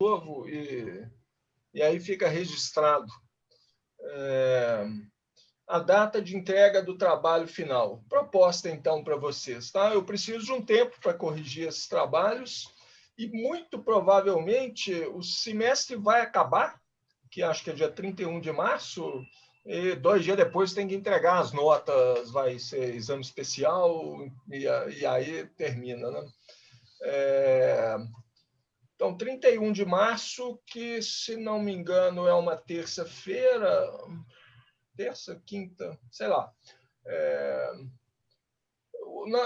novo e aí fica registrado a data de entrega do trabalho final. Proposta, então, para vocês. Tá? Eu preciso de um tempo para corrigir esses trabalhos e, muito provavelmente, o semestre vai acabar, que acho que é dia 31 de março, e 2 dias depois tem que entregar as notas, vai ser exame especial, e aí termina. Né? Então, 31 de março, que, se não me engano, é uma terça-feira, terça, quinta, sei lá.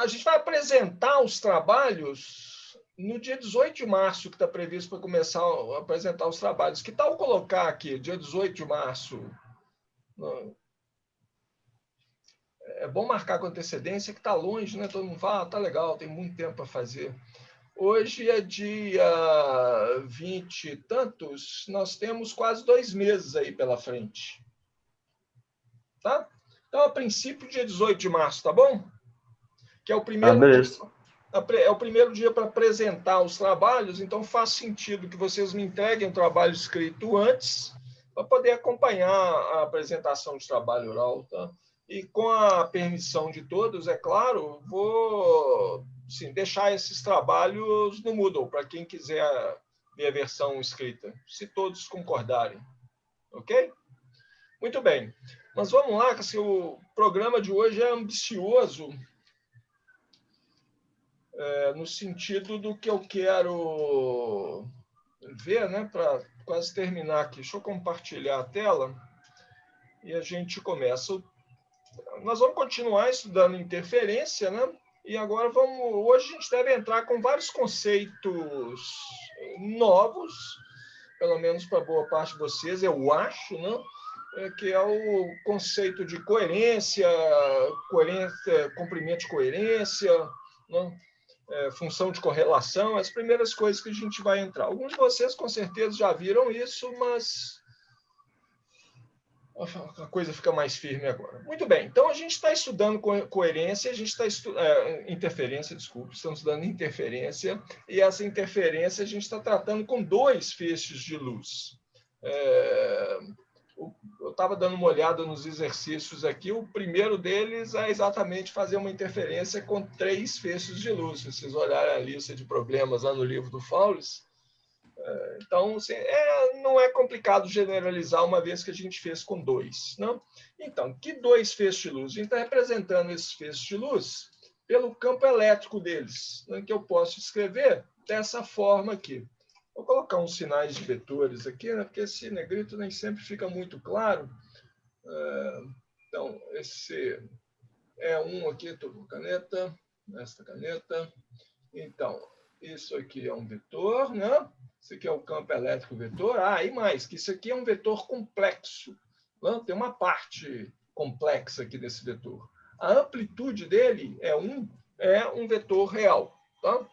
A gente vai apresentar os trabalhos no dia 18 de março, que está previsto para começar a apresentar os trabalhos. Que tal colocar aqui, dia 18 de março? É bom marcar com antecedência, que está longe, né? Todo mundo fala, tá legal, tem muito tempo para fazer. Hoje é dia 20 e tantos, nós temos quase 2 meses aí pela frente. Tá? Então, a princípio, dia 18 de março, tá bom? Que é o primeiro dia para apresentar os trabalhos, então faz sentido que vocês me entreguem o trabalho escrito antes, para poder acompanhar a apresentação de trabalho oral. Tá? E com a permissão de todos, é claro, vou deixar esses trabalhos no Moodle, para quem quiser ver a versão escrita, se todos concordarem. Ok? Muito bem. Mas vamos lá, que o programa de hoje é ambicioso, no sentido do que eu quero ver, né, para quase terminar aqui. Deixa eu compartilhar a tela e a gente começa. Nós vamos continuar estudando interferência, né? E agora hoje a gente deve entrar com vários conceitos novos, pelo menos para boa parte de vocês, eu acho, né? Que é o conceito de coerência, comprimento de coerência, né? Função de correlação, as primeiras coisas que a gente vai entrar. Alguns de vocês, com certeza, já viram isso, mas a coisa fica mais firme agora. Muito bem, então a gente está estudando coerência, a gente está estudando interferência, desculpe, estamos estudando interferência, e essa interferência a gente está tratando com 2 feixes de luz. Eu estava dando uma olhada nos exercícios aqui, o primeiro deles é exatamente fazer uma interferência com 3 feixes de luz. Se vocês olharem a lista de problemas lá no livro do Fowles, então, assim, não é complicado generalizar, uma vez que a gente fez com 2. Não? Então, que 2 feixes de luz? A gente está representando esses feixes de luz pelo campo elétrico deles, né, que eu posso escrever dessa forma aqui. Vou colocar uns sinais de vetores aqui, né, porque esse negrito nem sempre fica muito claro. Então, esse é um aqui, estou com caneta, esta caneta. Então, isso aqui é um vetor, né? Isso aqui é o campo elétrico vetor. E mais, que isso aqui é um vetor complexo. Né? Tem uma parte complexa aqui desse vetor. A amplitude dele é um vetor real. Tá?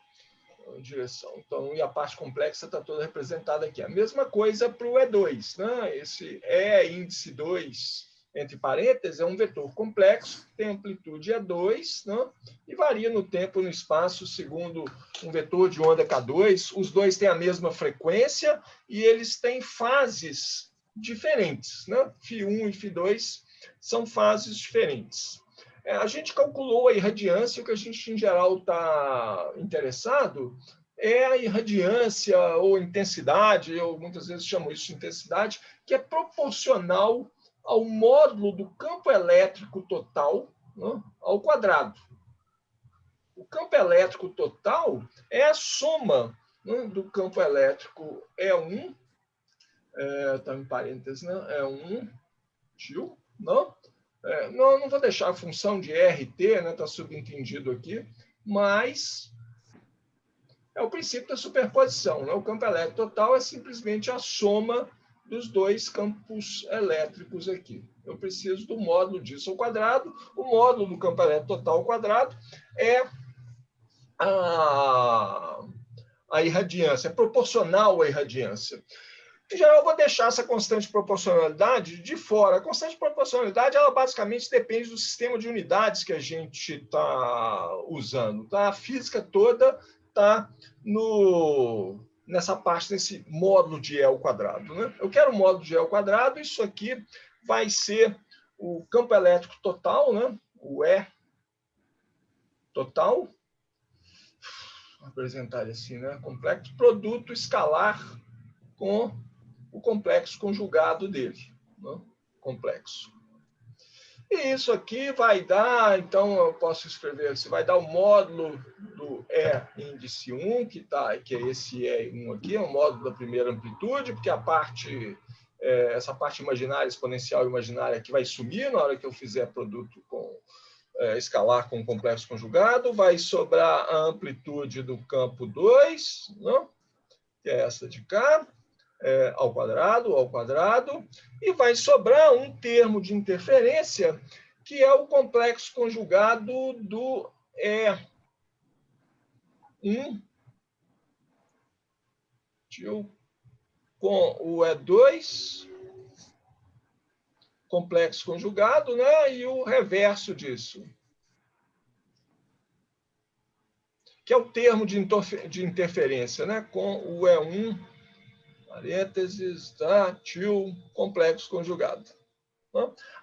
Direção. Então, e a parte complexa está toda representada aqui. A mesma coisa para o E2. Né? Esse E índice 2, entre parênteses, é um vetor complexo, tem amplitude E2, né? E varia no tempo e no espaço segundo um vetor de onda K2. Os dois têm a mesma frequência e eles têm fases diferentes. Né? Φ1 e Φ2 são fases diferentes. A gente calculou a irradiância, o que a gente, em geral, está interessado é a irradiância ou intensidade, eu muitas vezes chamo isso de intensidade, que é proporcional ao módulo do campo elétrico total, né, ao quadrado. O campo elétrico total é a soma, né, do campo elétrico E1, está em parênteses, né, E1, tio, não? Não vou deixar a função de RT, né, está subentendido aqui, mas é o princípio da superposição. Né? O campo elétrico total é simplesmente a soma dos 2 campos elétricos aqui. Eu preciso do módulo disso ao quadrado. O módulo do campo elétrico total ao quadrado é a irradiância, é proporcional à irradiância. Em geral, eu vou deixar essa constante de proporcionalidade de fora. A constante de proporcionalidade, ela basicamente depende do sistema de unidades que a gente está usando. Tá? A física toda está no nessa parte, nesse módulo de E ao quadrado, né? Eu quero o módulo de E ao quadrado, isso aqui vai ser o campo elétrico total, né? O E total, vou apresentar ele assim, né? Complexo, produto escalar com o complexo conjugado dele, né? Complexo. E isso aqui vai dar, então eu posso escrever assim, vai dar o módulo do E índice 1, que é esse E1 aqui, é o módulo da primeira amplitude, porque a parte, essa parte imaginária, exponencial imaginária aqui vai sumir na hora que eu fizer produto com escalar com complexo conjugado, vai sobrar a amplitude do campo 2, né? Que é essa de cá, ao quadrado, e vai sobrar um termo de interferência, que é o complexo conjugado do E1 com o E2, complexo conjugado, né? E o reverso disso, que é o termo de interferência, né? Com o E1, parênteses, tá? Complexo conjugado.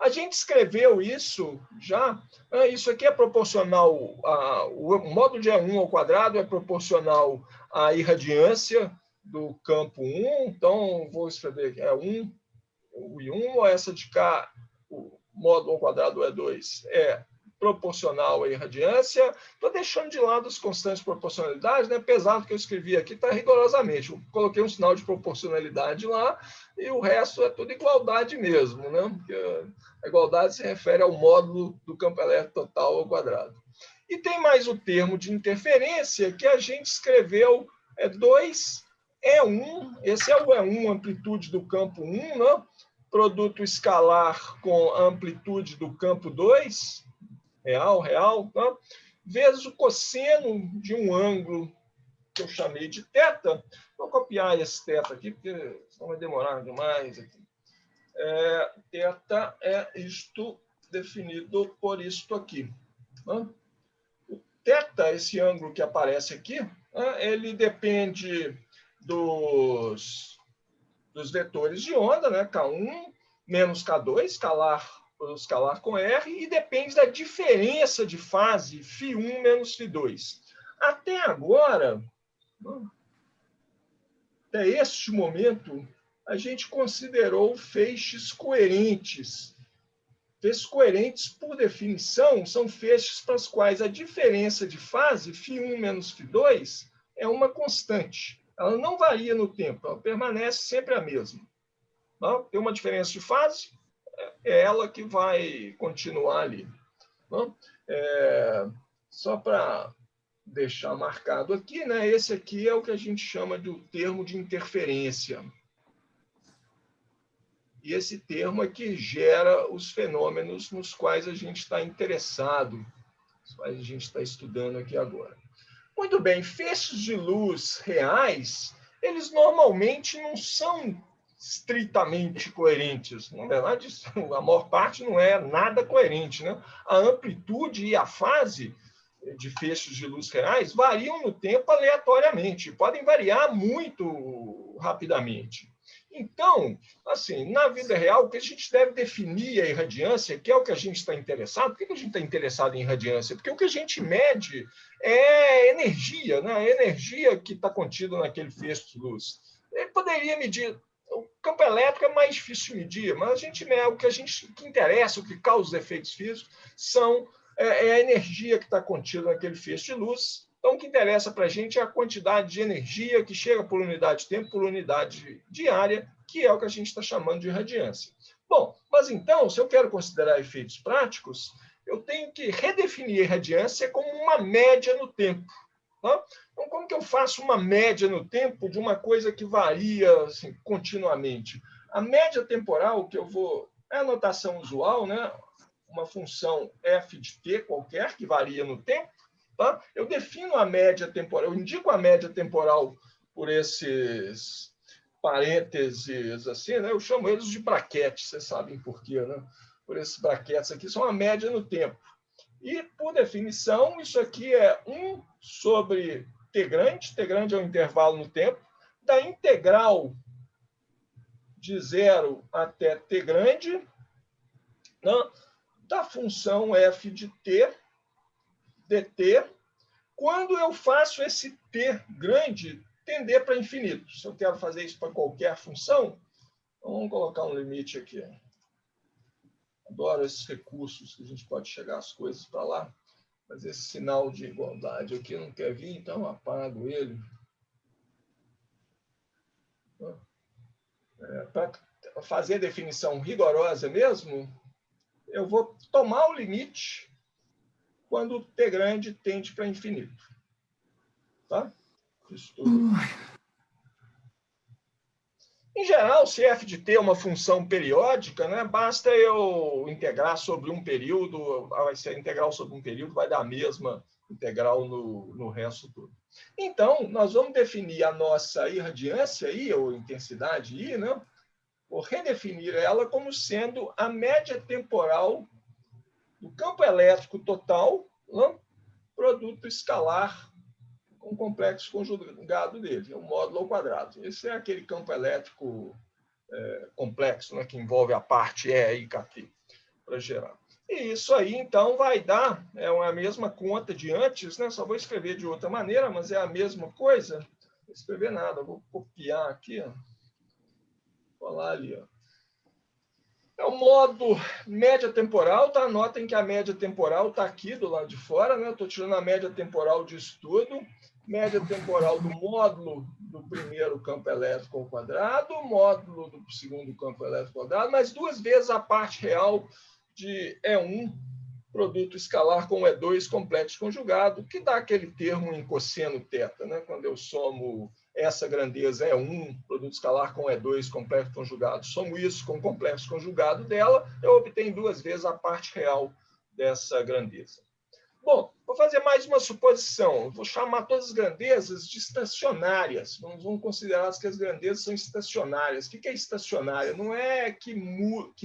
A gente escreveu isso já. Isso aqui é proporcional, o módulo de E1 ao quadrado é proporcional à irradiância do campo 1. Então, vou escrever aqui, E1, o I1, ou essa de cá, o módulo ao quadrado E2, é proporcional à irradiância. Estou deixando de lado as constantes de proporcionalidade, né? Apesar do que eu escrevi aqui, está rigorosamente. Eu coloquei um sinal de proporcionalidade lá e o resto é tudo igualdade mesmo, né? Porque a igualdade se refere ao módulo do campo elétrico total ao quadrado. E tem mais o termo de interferência que a gente escreveu, 2E1, esse é o E1, amplitude do campo 1, né? Produto escalar com a amplitude do campo 2, real, tá? Vezes o cosseno de um ângulo que eu chamei de θ. Vou copiar esse θ aqui, porque senão vai demorar demais aqui. θ é isto definido por isto aqui. Tá? O θ, esse ângulo que aparece aqui, ele depende dos vetores de onda, né? K1 menos K2, escalar com R, e depende da diferença de fase φ1 menos φ2. Até agora, até este momento, a gente considerou feixes coerentes. Feixes coerentes, por definição, são feixes para os quais a diferença de fase φ1 menos φ2 é uma constante. Ela não varia no tempo, ela permanece sempre a mesma. Tem uma diferença de fase, é ela que vai continuar ali. Só para deixar marcado aqui, né? Esse aqui é o que a gente chama de termo de interferência. E esse termo é que gera os fenômenos nos quais a gente está interessado, os quais a gente está estudando aqui agora. Muito bem, feixes de luz reais, eles normalmente não são estritamente coerentes. Na verdade, a maior parte não é nada coerente, né? A amplitude e a fase de feixes de luz reais variam no tempo aleatoriamente, podem variar muito rapidamente. Então, assim, na vida real, o que a gente deve definir a irradiância, que é o que a gente está interessado. Por que a gente está interessado em irradiância? Porque o que a gente mede é energia, né? A energia que está contida naquele feixe de luz. Ele poderia medir. O campo elétrico é mais difícil de medir, mas o que interessa, o que causa os efeitos físicos, é a energia que está contida naquele feixe de luz. Então, o que interessa para a gente é a quantidade de energia que chega por unidade de tempo, por unidade de área, que é o que a gente está chamando de irradiância. Bom, mas então, se eu quero considerar efeitos práticos, eu tenho que redefinir a irradiância como uma média no tempo. Tá? Então, como que eu faço uma média no tempo de uma coisa que varia assim, continuamente? A média temporal, é a notação usual, né? Uma função f de t qualquer, que varia no tempo. Tá? Eu defino a média temporal, eu indico a média temporal por esses parênteses, assim, né? Eu chamo eles de braquetes, vocês sabem por quê, né? Por esses braquetes aqui, são a média no tempo. E, por definição, isso aqui é 1 sobre t grande é o intervalo no tempo, da integral de 0 até t grande, né, da função f de t, dt, quando eu faço esse t grande tender para infinito. Se eu quero fazer isso para qualquer função, vamos colocar um limite aqui. Adoro esses recursos que a gente pode chegar as coisas para lá, mas esse sinal de igualdade aqui não quer vir, então eu apago ele. Para fazer a definição rigorosa mesmo, eu vou tomar o limite quando o t grande tende para infinito. Tá? Isso tudo. Em geral, se f de t é uma função periódica, né, basta eu integrar sobre um período, vai ser a integral sobre um período, vai dar a mesma integral no resto todo. Então, nós vamos definir a nossa irradiância I, ou intensidade I, né, ou redefinir ela como sendo a média temporal do campo elétrico total, né, produto escalar com o complexo conjugado dele, é o módulo ao quadrado. Esse é aquele campo elétrico complexo, né, que envolve a parte E e KT para gerar. E isso aí, então, vai dar a mesma conta de antes, né? Só vou escrever de outra maneira, mas é a mesma coisa. Não vou escrever nada, vou copiar aqui, ó. Vou lá ali, ó. É o modo média temporal, tá? Notem que a média temporal está aqui do lado de fora, né? Estou tirando a média temporal disso tudo. Média temporal do módulo do primeiro campo elétrico ao quadrado, módulo do segundo campo elétrico ao quadrado, mais duas vezes a parte real de E1, produto escalar com E2 complexo conjugado, que dá aquele termo em cosseno θ, né? Quando eu somo essa grandeza E1, produto escalar com E2 complexo conjugado, somo isso com o complexo conjugado dela, eu obtenho duas vezes a parte real dessa grandeza. Bom, vou fazer mais uma suposição. Vou chamar todas as grandezas de estacionárias. Vamos considerar que as grandezas são estacionárias. O que é estacionária? Não é que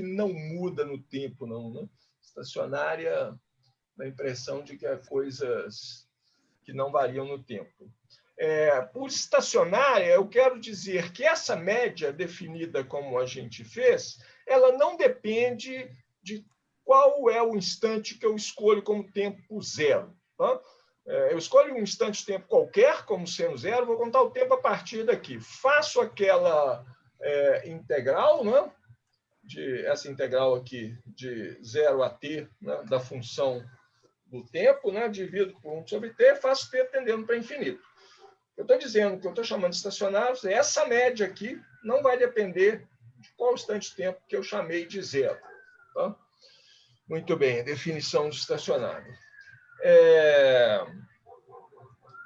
não muda no tempo, não, né? Estacionária dá a impressão de que é coisas que não variam no tempo. Por estacionária, eu quero dizer que essa média definida como a gente fez, ela não depende de qual é o instante que eu escolho como tempo zero. Tá? Eu escolho um instante de tempo qualquer como sendo zero, vou contar o tempo a partir daqui. Faço aquela integral, né? Essa integral aqui de 0 a t, né? Da função do tempo, né? Divido por 1 sobre t, faço t tendendo para infinito. Eu estou dizendo que eu estou chamando de estacionários, essa média aqui não vai depender de qual instante de tempo que eu chamei de zero. Tá? Muito bem, definição de estacionário.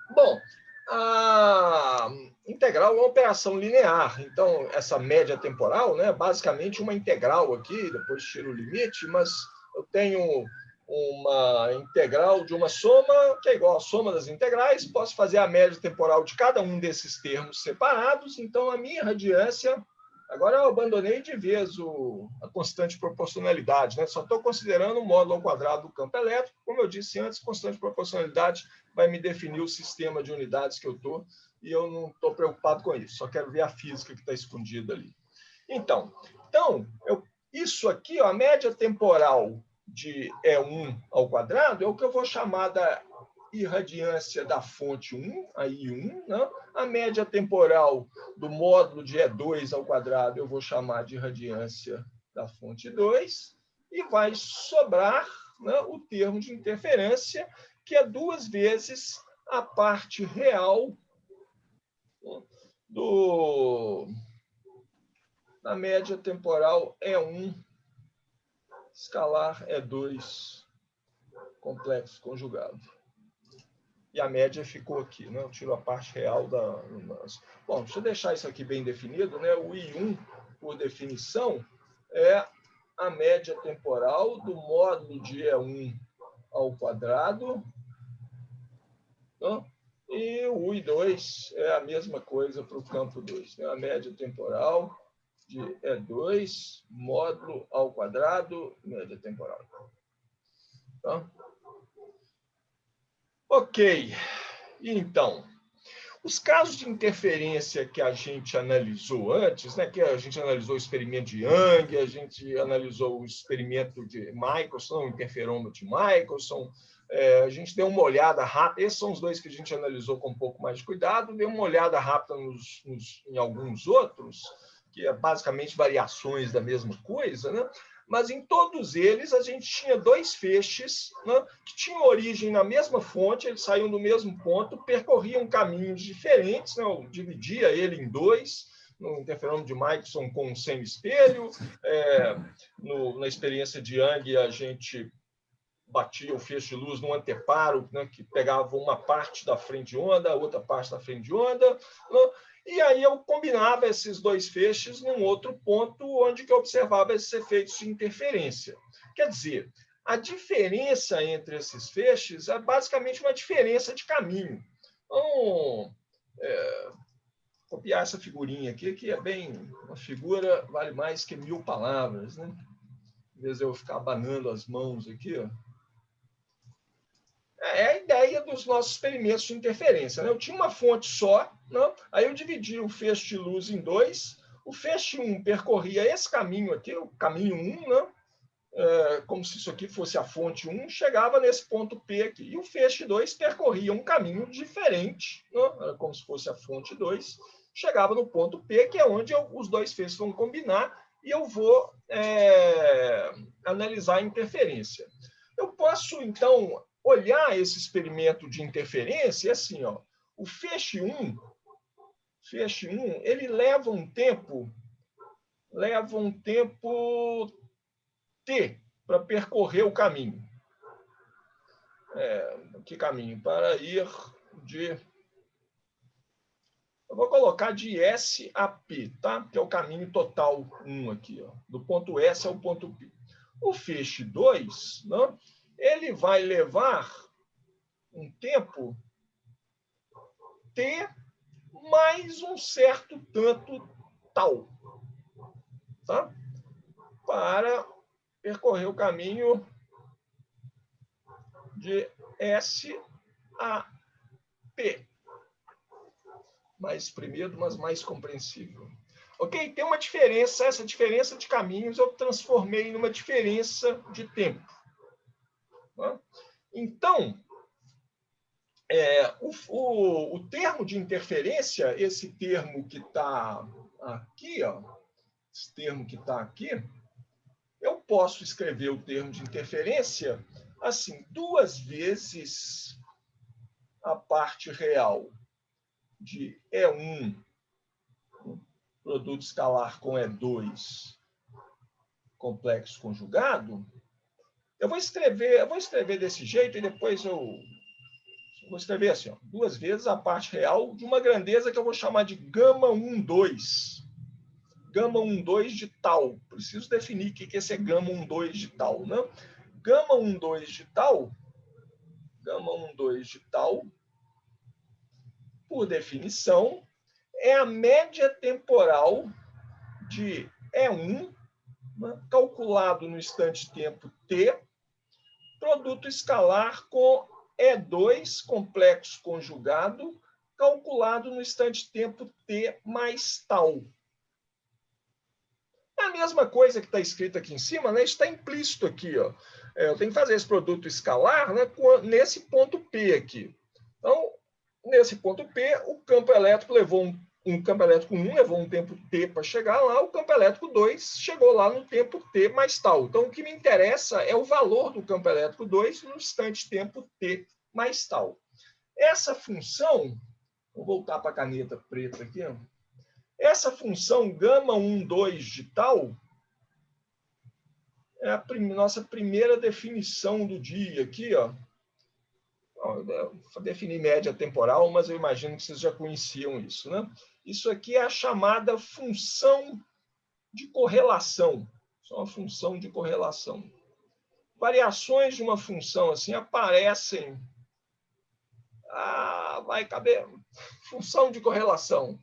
Bom, a integral é uma operação linear. Então, essa média temporal, né, é basicamente uma integral aqui, depois tiro o limite, mas eu tenho uma integral de uma soma, que é igual à soma das integrais, posso fazer a média temporal de cada um desses termos separados, então a minha radiância... Agora eu abandonei de vez a constante proporcionalidade, né? Só estou considerando o módulo ao quadrado do campo elétrico. Como eu disse antes, constante proporcionalidade vai me definir o sistema de unidades que eu estou, e eu não estou preocupado com isso, só quero ver a física que está escondida ali. Então isso aqui, ó, a média temporal de E1 ao quadrado, é o que eu vou chamar da irradiância da fonte 1, a I1, né? A média temporal do módulo de E2 ao quadrado eu vou chamar de irradiância da fonte 2, e vai sobrar, né, o termo de interferência, que é duas vezes a parte real da média temporal E1 escalar E2 complexo conjugado. E a média ficou aqui, né? Eu tiro a parte real da... Bom, deixa eu deixar isso aqui bem definido, né? O I1, por definição, é a média temporal do módulo de E1 ao quadrado, né? E o I2 é a mesma coisa para o campo 2, né? A média temporal de E2, módulo ao quadrado, média temporal. Tá? Ok. Então, Os casos de interferência que a gente analisou antes, né, que a gente analisou o experimento de Young, a gente analisou o experimento de Michelson, o interferômetro de Michelson, a gente deu uma olhada rápida, esses são os dois que a gente analisou com um pouco mais de cuidado, deu uma olhada rápida em alguns outros, que é basicamente variações da mesma coisa, né? Mas em todos eles a gente tinha dois feixes, né, que tinham origem na mesma fonte, eles saíam do mesmo ponto, percorriam caminhos diferentes, né, eu dividia ele em dois, no interferômetro de Michelson com um semi-espelho, na experiência de Young a gente batia o feixe de luz no anteparo, né, que pegava uma parte da frente de onda, a outra parte da frente de onda, né, e aí eu combinava esses dois feixes num outro ponto onde que eu observava esses efeitos de interferência. Quer dizer, a diferença entre esses feixes é basicamente uma diferença de caminho. Então, copiar essa figurinha aqui, que é bem... Uma figura vale mais que 1000 palavras, né? Às vezes eu ficar abanando as mãos aqui, ó. É a ideia dos nossos experimentos de interferência, né? Eu tinha uma fonte só, né? Aí eu dividi o feixe de luz em dois. O feixe 1 percorria esse caminho aqui, o caminho 1, né? Como se isso aqui fosse a fonte 1, chegava nesse ponto P aqui. E o feixe 2 percorria um caminho diferente, né? Como se fosse a fonte 2, chegava no ponto P, que é onde os dois feixes vão combinar, e eu vou analisar a interferência. Eu posso, então, olhar esse experimento de interferência e assim, ó, o feixe 1, ele leva um tempo T para percorrer o caminho. Que caminho? Para ir de... Eu vou colocar de S a P, tá? Que é o caminho total 1 aqui, ó, do ponto S ao ponto P. O feixe 2, né, ele vai levar um tempo T mais um certo tanto tal, tá? Para percorrer o caminho de S a P. Mais exprimido, mas mais compreensível. Ok? Tem uma diferença, essa diferença de caminhos eu transformei numa diferença de tempo. Tá? Então, o termo de interferência, esse termo que está aqui, ó, esse termo que está aqui, eu posso escrever o termo de interferência assim, 2 vezes a parte real de E1, produto escalar com E2, complexo conjugado. Eu vou escrever desse jeito e depois eu vou escrever assim, ó, 2 vezes a parte real de uma grandeza que eu vou chamar de gama 1,2. Gama 1,2 de tal. Preciso definir o que é esse gama 1,2 de tal, né? Gama 1,2 de tal, por definição, é a média temporal de E1, né, calculado no instante-tempo T, produto escalar com E2, complexo conjugado, calculado no instante-tempo T mais tal. É a mesma coisa que está escrito aqui em cima, né? Está implícito aqui, ó. Eu tenho que fazer esse produto escalar, né, nesse ponto P aqui. Então, nesse ponto P, o campo elétrico levou um campo elétrico 1 levou um tempo T para chegar lá, o campo elétrico 2 chegou lá no tempo T mais tal. Então, o que me interessa é o valor do campo elétrico 2 no instante tempo T mais tal. Essa função, vou voltar para a caneta preta aqui, ó. Essa função gama 1,2 de tal é a nossa primeira definição do dia aqui, ó. Eu defini média temporal, mas eu imagino que vocês já conheciam isso, né? Isso aqui é a chamada função de correlação. Isso é uma função de correlação. Variações de uma função assim aparecem vai caber. Função de correlação.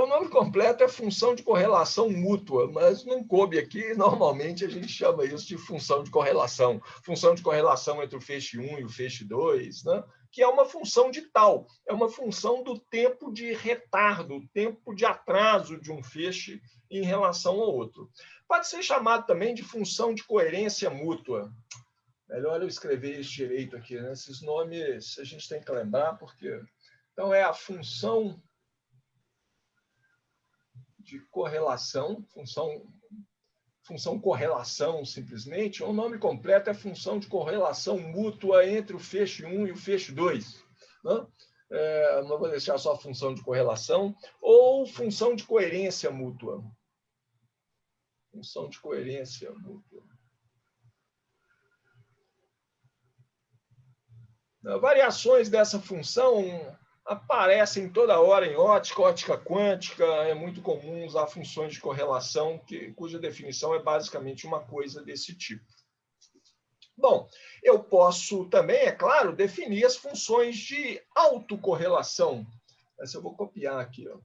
O nome completo é função de correlação mútua, mas não coube aqui. Normalmente a gente chama isso de função de correlação. Função de correlação entre o feixe 1 e o feixe 2, né? Que é uma função de tal. É uma função do tempo de retardo, tempo de atraso de um feixe em relação ao outro. Pode ser chamado também de função de coerência mútua. Melhor eu escrever isso direito aqui, né? Esses nomes a gente tem que lembrar, porque... Então, é a função de correlação, função correlação, simplesmente. O nome completo é função de correlação mútua entre o feixe 1 e o feixe 2. Né? Não vou deixar só a função de correlação, ou função de coerência mútua. Função de coerência mútua. Variações dessa função aparecem toda hora em ótica quântica. É muito comum usar funções de correlação, cuja definição é basicamente uma coisa desse tipo. Bom, eu posso também, é claro, definir as funções de autocorrelação. Essa eu vou copiar aqui. Ó.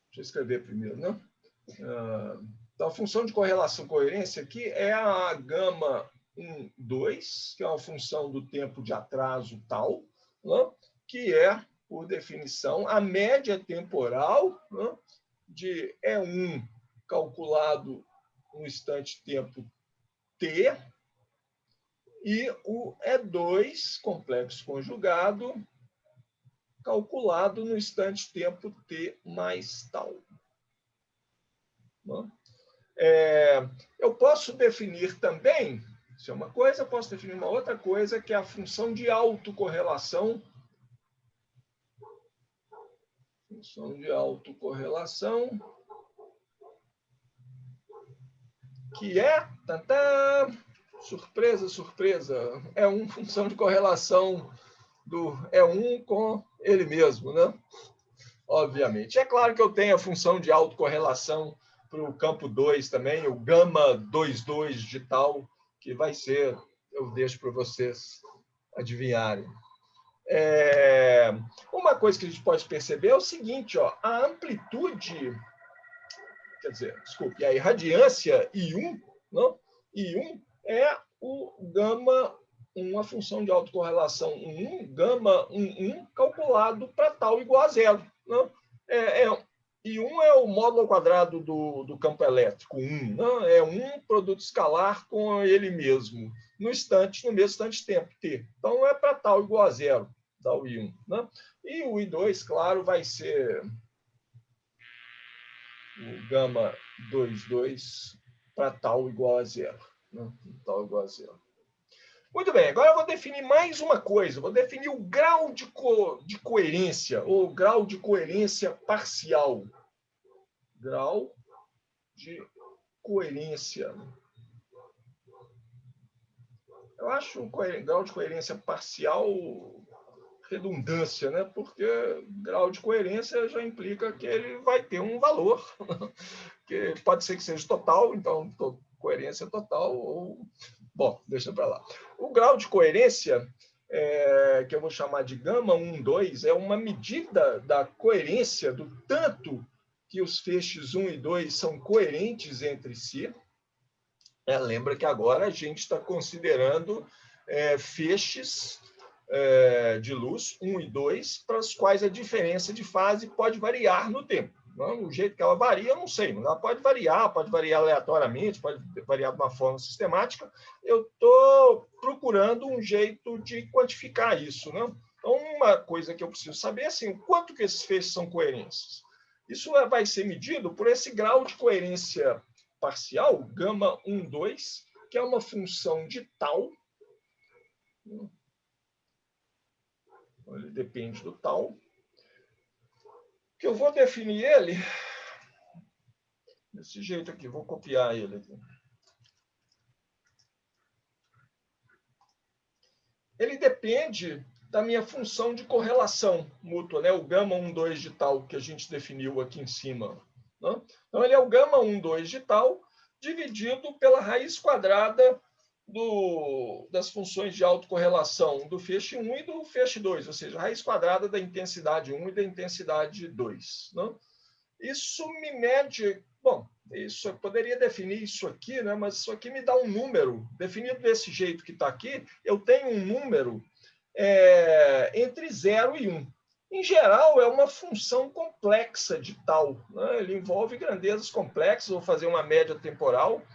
Deixa eu escrever primeiro, né? Então, a função de correlação coerência aqui é a gama 1, 2, que é uma função do tempo de atraso tal, né? Que é, por definição, a média temporal, né? De E1 calculado no instante tempo T e o E2 complexo conjugado calculado no instante tempo T mais tal. Né? Eu posso definir também, isso é uma coisa, eu posso definir uma outra coisa, que é a função de autocorrelação. Função de autocorrelação, que é, surpresa, surpresa, é uma função de correlação do E1 com ele mesmo, né? Obviamente. É claro que eu tenho a função de autocorrelação para o campo 2 também, o gama 22 de tal, que vai ser, eu deixo para vocês adivinharem. Uma coisa que a gente pode perceber é o seguinte, ó, a amplitude, quer dizer, desculpe, a irradiância I1, não? I1 é o gama, uma função de autocorrelação 1, gama 1 calculado para tal igual a zero. Não? I1 é o módulo ao quadrado do campo elétrico 1. Não? É um produto escalar com ele mesmo, no mesmo instante de tempo, T. Então, é para tal igual a zero, dá o I1. Não? E o I2, claro, vai ser o gama 22 para tal igual a zero. Né? Tal igual a zero. Muito bem, agora eu vou definir mais uma coisa. Vou definir o grau de coerência, ou grau de coerência parcial. Grau de coerência. Eu acho o grau de coerência parcial redundância, né? Porque grau de coerência já implica que ele vai ter um valor, que pode ser que seja total, então coerência total, ou... Bom, deixa para lá. O grau de coerência, que eu vou chamar de gama 1, 2, é uma medida da coerência, do tanto que os feixes 1 e 2 são coerentes entre si. Lembra que agora a gente está considerando feixes de luz 1 e 2, para os quais a diferença de fase pode variar no tempo. Não, o jeito que ela varia, eu não sei, mas ela pode variar aleatoriamente, pode variar de uma forma sistemática. Eu estou procurando um jeito de quantificar isso. Né? Então, uma coisa que eu preciso saber é assim, o quanto que esses feixes são coerentes. Isso vai ser medido por esse grau de coerência parcial, gama 1, 2, que é uma função de tal. Ele depende do tal. Que eu vou definir ele desse jeito aqui. Vou copiar ele aqui. Ele depende da minha função de correlação mútua, né? O gama 1, 2 de tal, que a gente definiu aqui em cima. Né? Então, ele é o gama 1, 2 de tal, dividido pela raiz quadrada das funções de autocorrelação do feixe 1 e do feixe 2, ou seja, a raiz quadrada da intensidade 1 e da intensidade 2. Né? Isso me mede... Bom, isso, eu poderia definir isso aqui, né? Mas isso aqui me dá um número. Definido desse jeito que está aqui, eu tenho um número entre 0 e 1. Em geral, é uma função complexa de tal. Né? Ele envolve grandezas complexas. Vou fazer uma média temporal.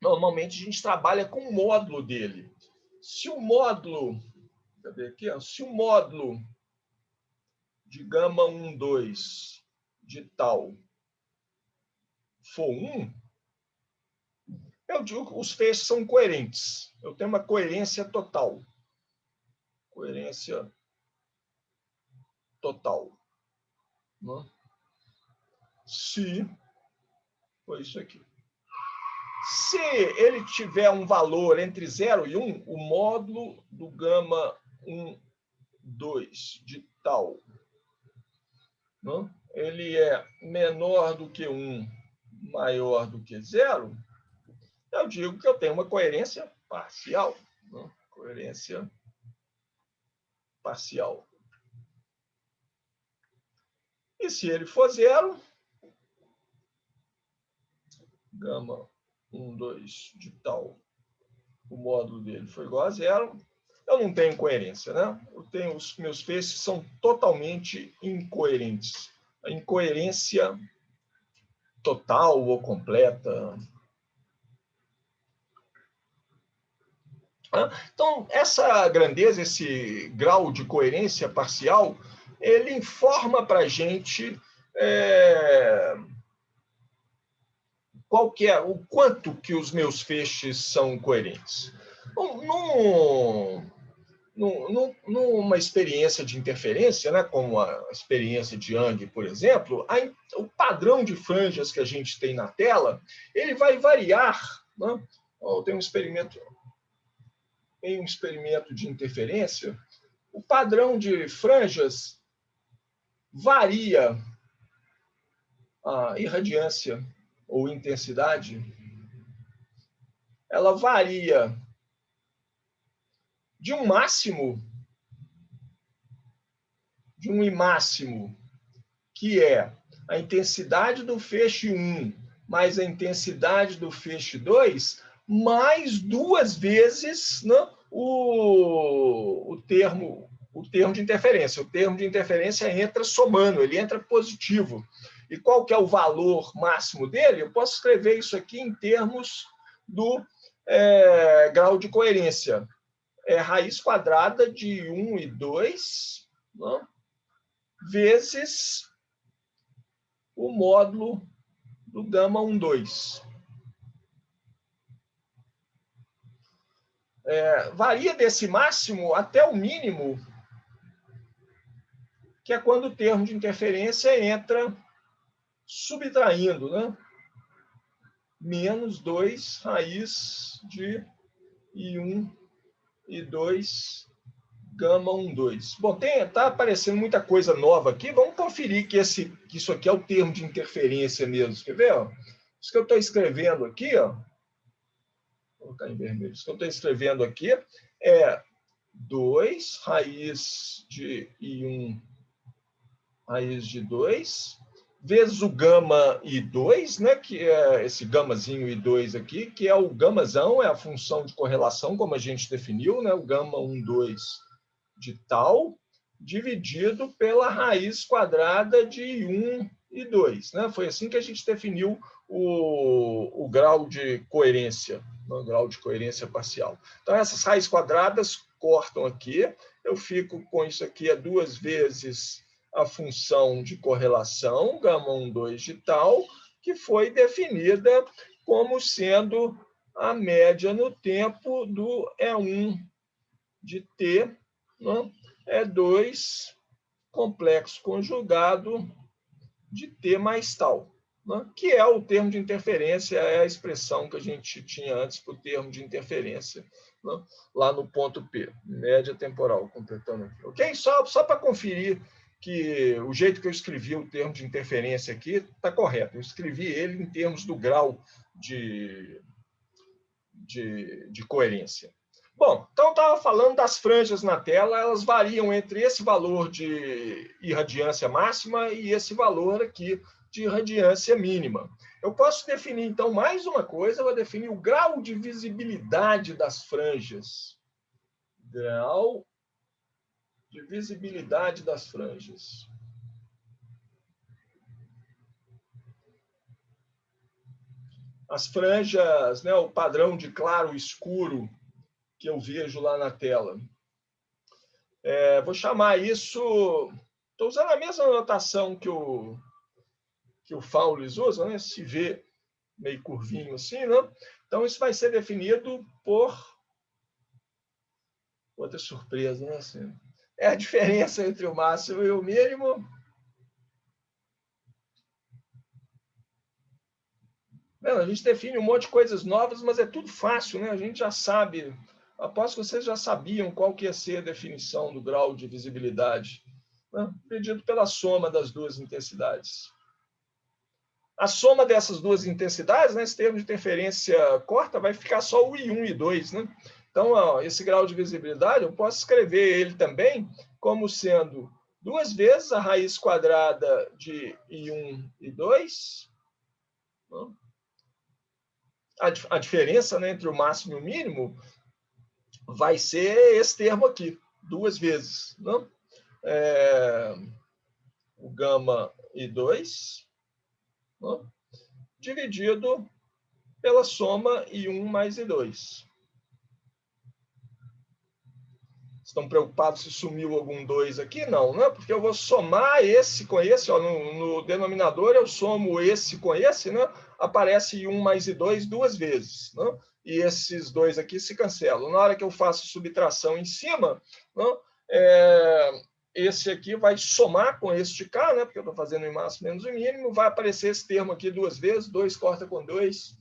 Normalmente, a gente trabalha com o módulo dele. Se o módulo... Cadê aqui? Se o módulo de gama 1, 2 de tal for 1, eu digo que os feixes são coerentes. Eu tenho uma coerência total. Coerência total. Né? Se foi isso aqui. Se ele tiver um valor entre 0 e 1, o módulo do gama 1, 2 de tal, né? Ele é menor do que 1, maior do que 0, eu digo que eu tenho uma coerência parcial. Né? Coerência parcial. E se ele for 0, gama 1, 2 de tal, o módulo dele foi igual a 0, eu não tenho coerência, né? Os meus feixes são totalmente incoerentes. A incoerência total ou completa. Então, essa grandeza, esse grau de coerência parcial, ele informa para a gente o quanto que os meus feixes são coerentes. Numa experiência de interferência, né, como a experiência de Young, por exemplo, o padrão de franjas que a gente tem na tela, ele vai variar. Né? Tem um experimento de interferência, o padrão de franjas varia a irradiância ou intensidade, ela varia de um e máximo, que é a intensidade do feixe 1 mais a intensidade do feixe 2, mais 2 vezes, né, o termo de interferência. O termo de interferência entra somando, ele entra positivo. E qual que é o valor máximo dele? Eu posso escrever isso aqui em termos do grau de coerência. Raiz quadrada de 1 e 2, né, vezes o módulo do gama 1, 2. Varia desse máximo até o mínimo, que é quando o termo de interferência entra subtraindo, né? Menos 2 raiz de I1 e 2 gama 1, 2. Bom, está aparecendo muita coisa nova aqui. Vamos conferir que isso aqui é o termo de interferência mesmo. Quer ver? Ó? Isso que eu estou escrevendo aqui, ó. Vou colocar em vermelho. Isso que eu estou escrevendo aqui é 2 raiz de I1 raiz de 2 vezes o gama I2, né, que é esse gamazinho I2 aqui, que é o gamazão, é a função de correlação, como a gente definiu, né, o gama 1, 2 de tal, dividido pela raiz quadrada de I1 e 2. Né? Foi assim que a gente definiu o grau de coerência, o grau de coerência parcial. Então, essas raízes quadradas cortam aqui, eu fico com isso aqui 2 vezes a função de correlação, gama 1, 2 de tal, que foi definida como sendo a média no tempo do E1 de T, né? E2 complexo conjugado de T mais tal, né? Que é o termo de interferência, é a expressão que a gente tinha antes para o termo de interferência, né? Lá no ponto P, média temporal, completando aqui. Ok? Só para conferir que o jeito que eu escrevi o termo de interferência aqui está correto. Eu escrevi ele em termos do grau de de coerência. Bom, então eu estava falando das franjas na tela, elas variam entre esse valor de irradiância máxima e esse valor aqui de irradiância mínima. Eu posso definir, então, mais uma coisa, eu vou definir o grau de visibilidade das franjas. Grau de visibilidade das franjas. As franjas, né, o padrão de claro e escuro que eu vejo lá na tela. Vou chamar isso... Estou usando a mesma notação que o Faules usa, né? Esse V meio curvinho assim, né? Então, isso vai ser definido por... Outra surpresa, né? Assim, é a diferença entre o máximo e o mínimo. A gente define um monte de coisas novas, mas é tudo fácil, né? A gente já sabe. Aposto que vocês já sabiam qual que ia ser a definição do grau de visibilidade, né? Medido pela soma das duas intensidades. A soma dessas duas intensidades, né, esse termo de interferência corta, vai ficar só o I1 e I2, né? Então, ó, esse grau de visibilidade, eu posso escrever ele também como sendo 2 vezes a raiz quadrada de I1 e I2. A diferença, né, entre o máximo e o mínimo vai ser esse termo aqui, 2 vezes. Né? O gama I2, né, dividido pela soma I1 mais I2. Estão preocupados se sumiu algum 2 aqui? Não, né? Porque eu vou somar esse com esse. Ó, no denominador, eu somo esse com esse, né? Aparece 1 mais I2 2 vezes. Né? E esses 2 aqui se cancelam. Na hora que eu faço subtração em cima, né? Esse aqui vai somar com este K, né? Porque eu estou fazendo o máximo menos o mínimo. Vai aparecer esse termo aqui 2 vezes. 2 corta com 2.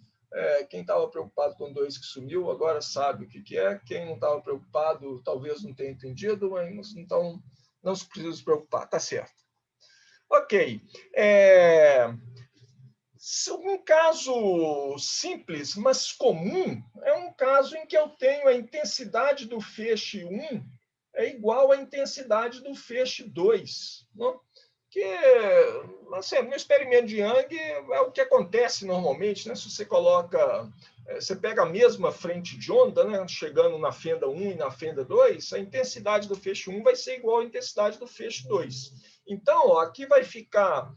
Quem estava preocupado com 2 que sumiu, agora sabe o que é. Quem não estava preocupado, talvez não tenha entendido, mas então não se precisa se preocupar, tá certo. Ok. Um caso simples, mas comum, é um caso em que eu tenho a intensidade do feixe 1 é igual à intensidade do feixe 2. Não? Que, assim, no experimento de Young é o que acontece normalmente, né? Se você coloca, você pega a mesma frente de onda, né? Chegando na fenda 1 e na fenda 2, a intensidade do feixe 1 vai ser igual à intensidade do feixe 2. Então, ó, aqui vai ficar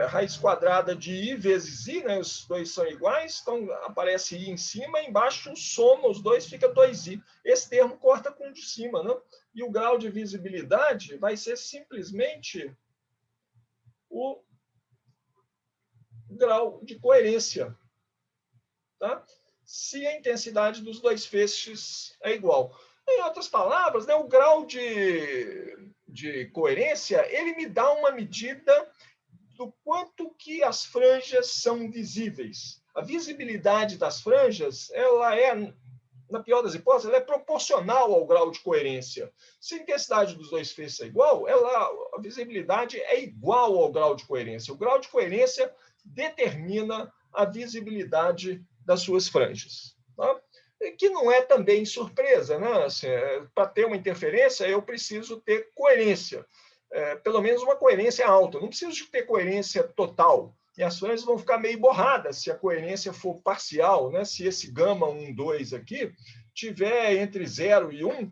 raiz quadrada de I vezes I, né? Os dois são iguais, então aparece I em cima, embaixo soma os dois, fica 2I. Esse termo corta com o de cima, né? E o grau de visibilidade vai ser simplesmente o grau de coerência, tá? Se a intensidade dos dois feixes é igual. Em outras palavras, né, o grau de coerência, ele me dá uma medida do quanto que as franjas são visíveis. A visibilidade das franjas, ela é, na pior das hipóteses, ela é proporcional ao grau de coerência. Se a intensidade dos dois feixes é igual, a visibilidade é igual ao grau de coerência. O grau de coerência determina a visibilidade das suas franjas. Tá? Que não é também surpresa, né? Assim, para ter uma interferência, eu preciso ter coerência. Pelo menos uma coerência alta. Eu não preciso de ter coerência total. E as franjas vão ficar meio borradas se a coerência for parcial, né? Se esse gama 1, 2 aqui tiver entre 0 e 1,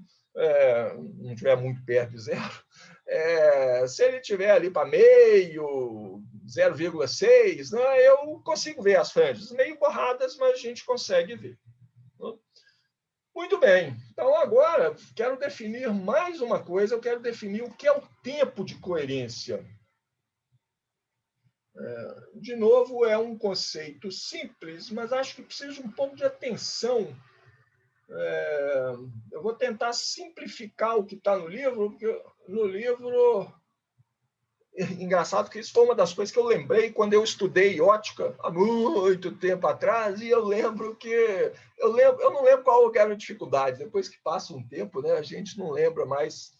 não tiver muito perto de 0, se ele tiver ali para meio, 0,6, né? Eu consigo ver as franjas meio borradas, mas a gente consegue ver. Né? Muito bem. Então, agora, quero definir mais uma coisa. Eu quero definir o que é o tempo de coerência. De novo, é um conceito simples, mas acho que precisa de um pouco de atenção. Eu vou tentar simplificar o que está no livro, porque no livro... Engraçado que isso foi uma das coisas que eu lembrei quando eu estudei ótica há muito tempo atrás, e eu lembro que eu não lembro qual era a dificuldade. Depois que passa um tempo, né, a gente não lembra mais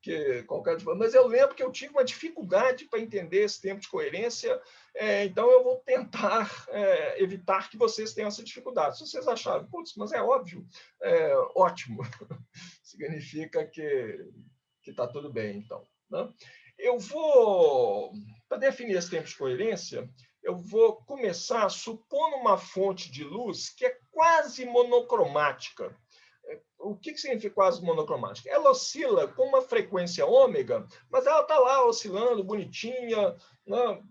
que qualquer diferença. Mas eu lembro que eu tive uma dificuldade para entender esse tempo de coerência, então eu vou tentar evitar que vocês tenham essa dificuldade. Se vocês acharem, putz, mas é óbvio, ótimo. Significa que está tudo bem, então. Né? Eu vou, para definir esse tempo de coerência, eu vou começar supondo uma fonte de luz que é quase monocromática. O que significa quase monocromática? Ela oscila com uma frequência ômega, mas ela está lá oscilando, bonitinha, né?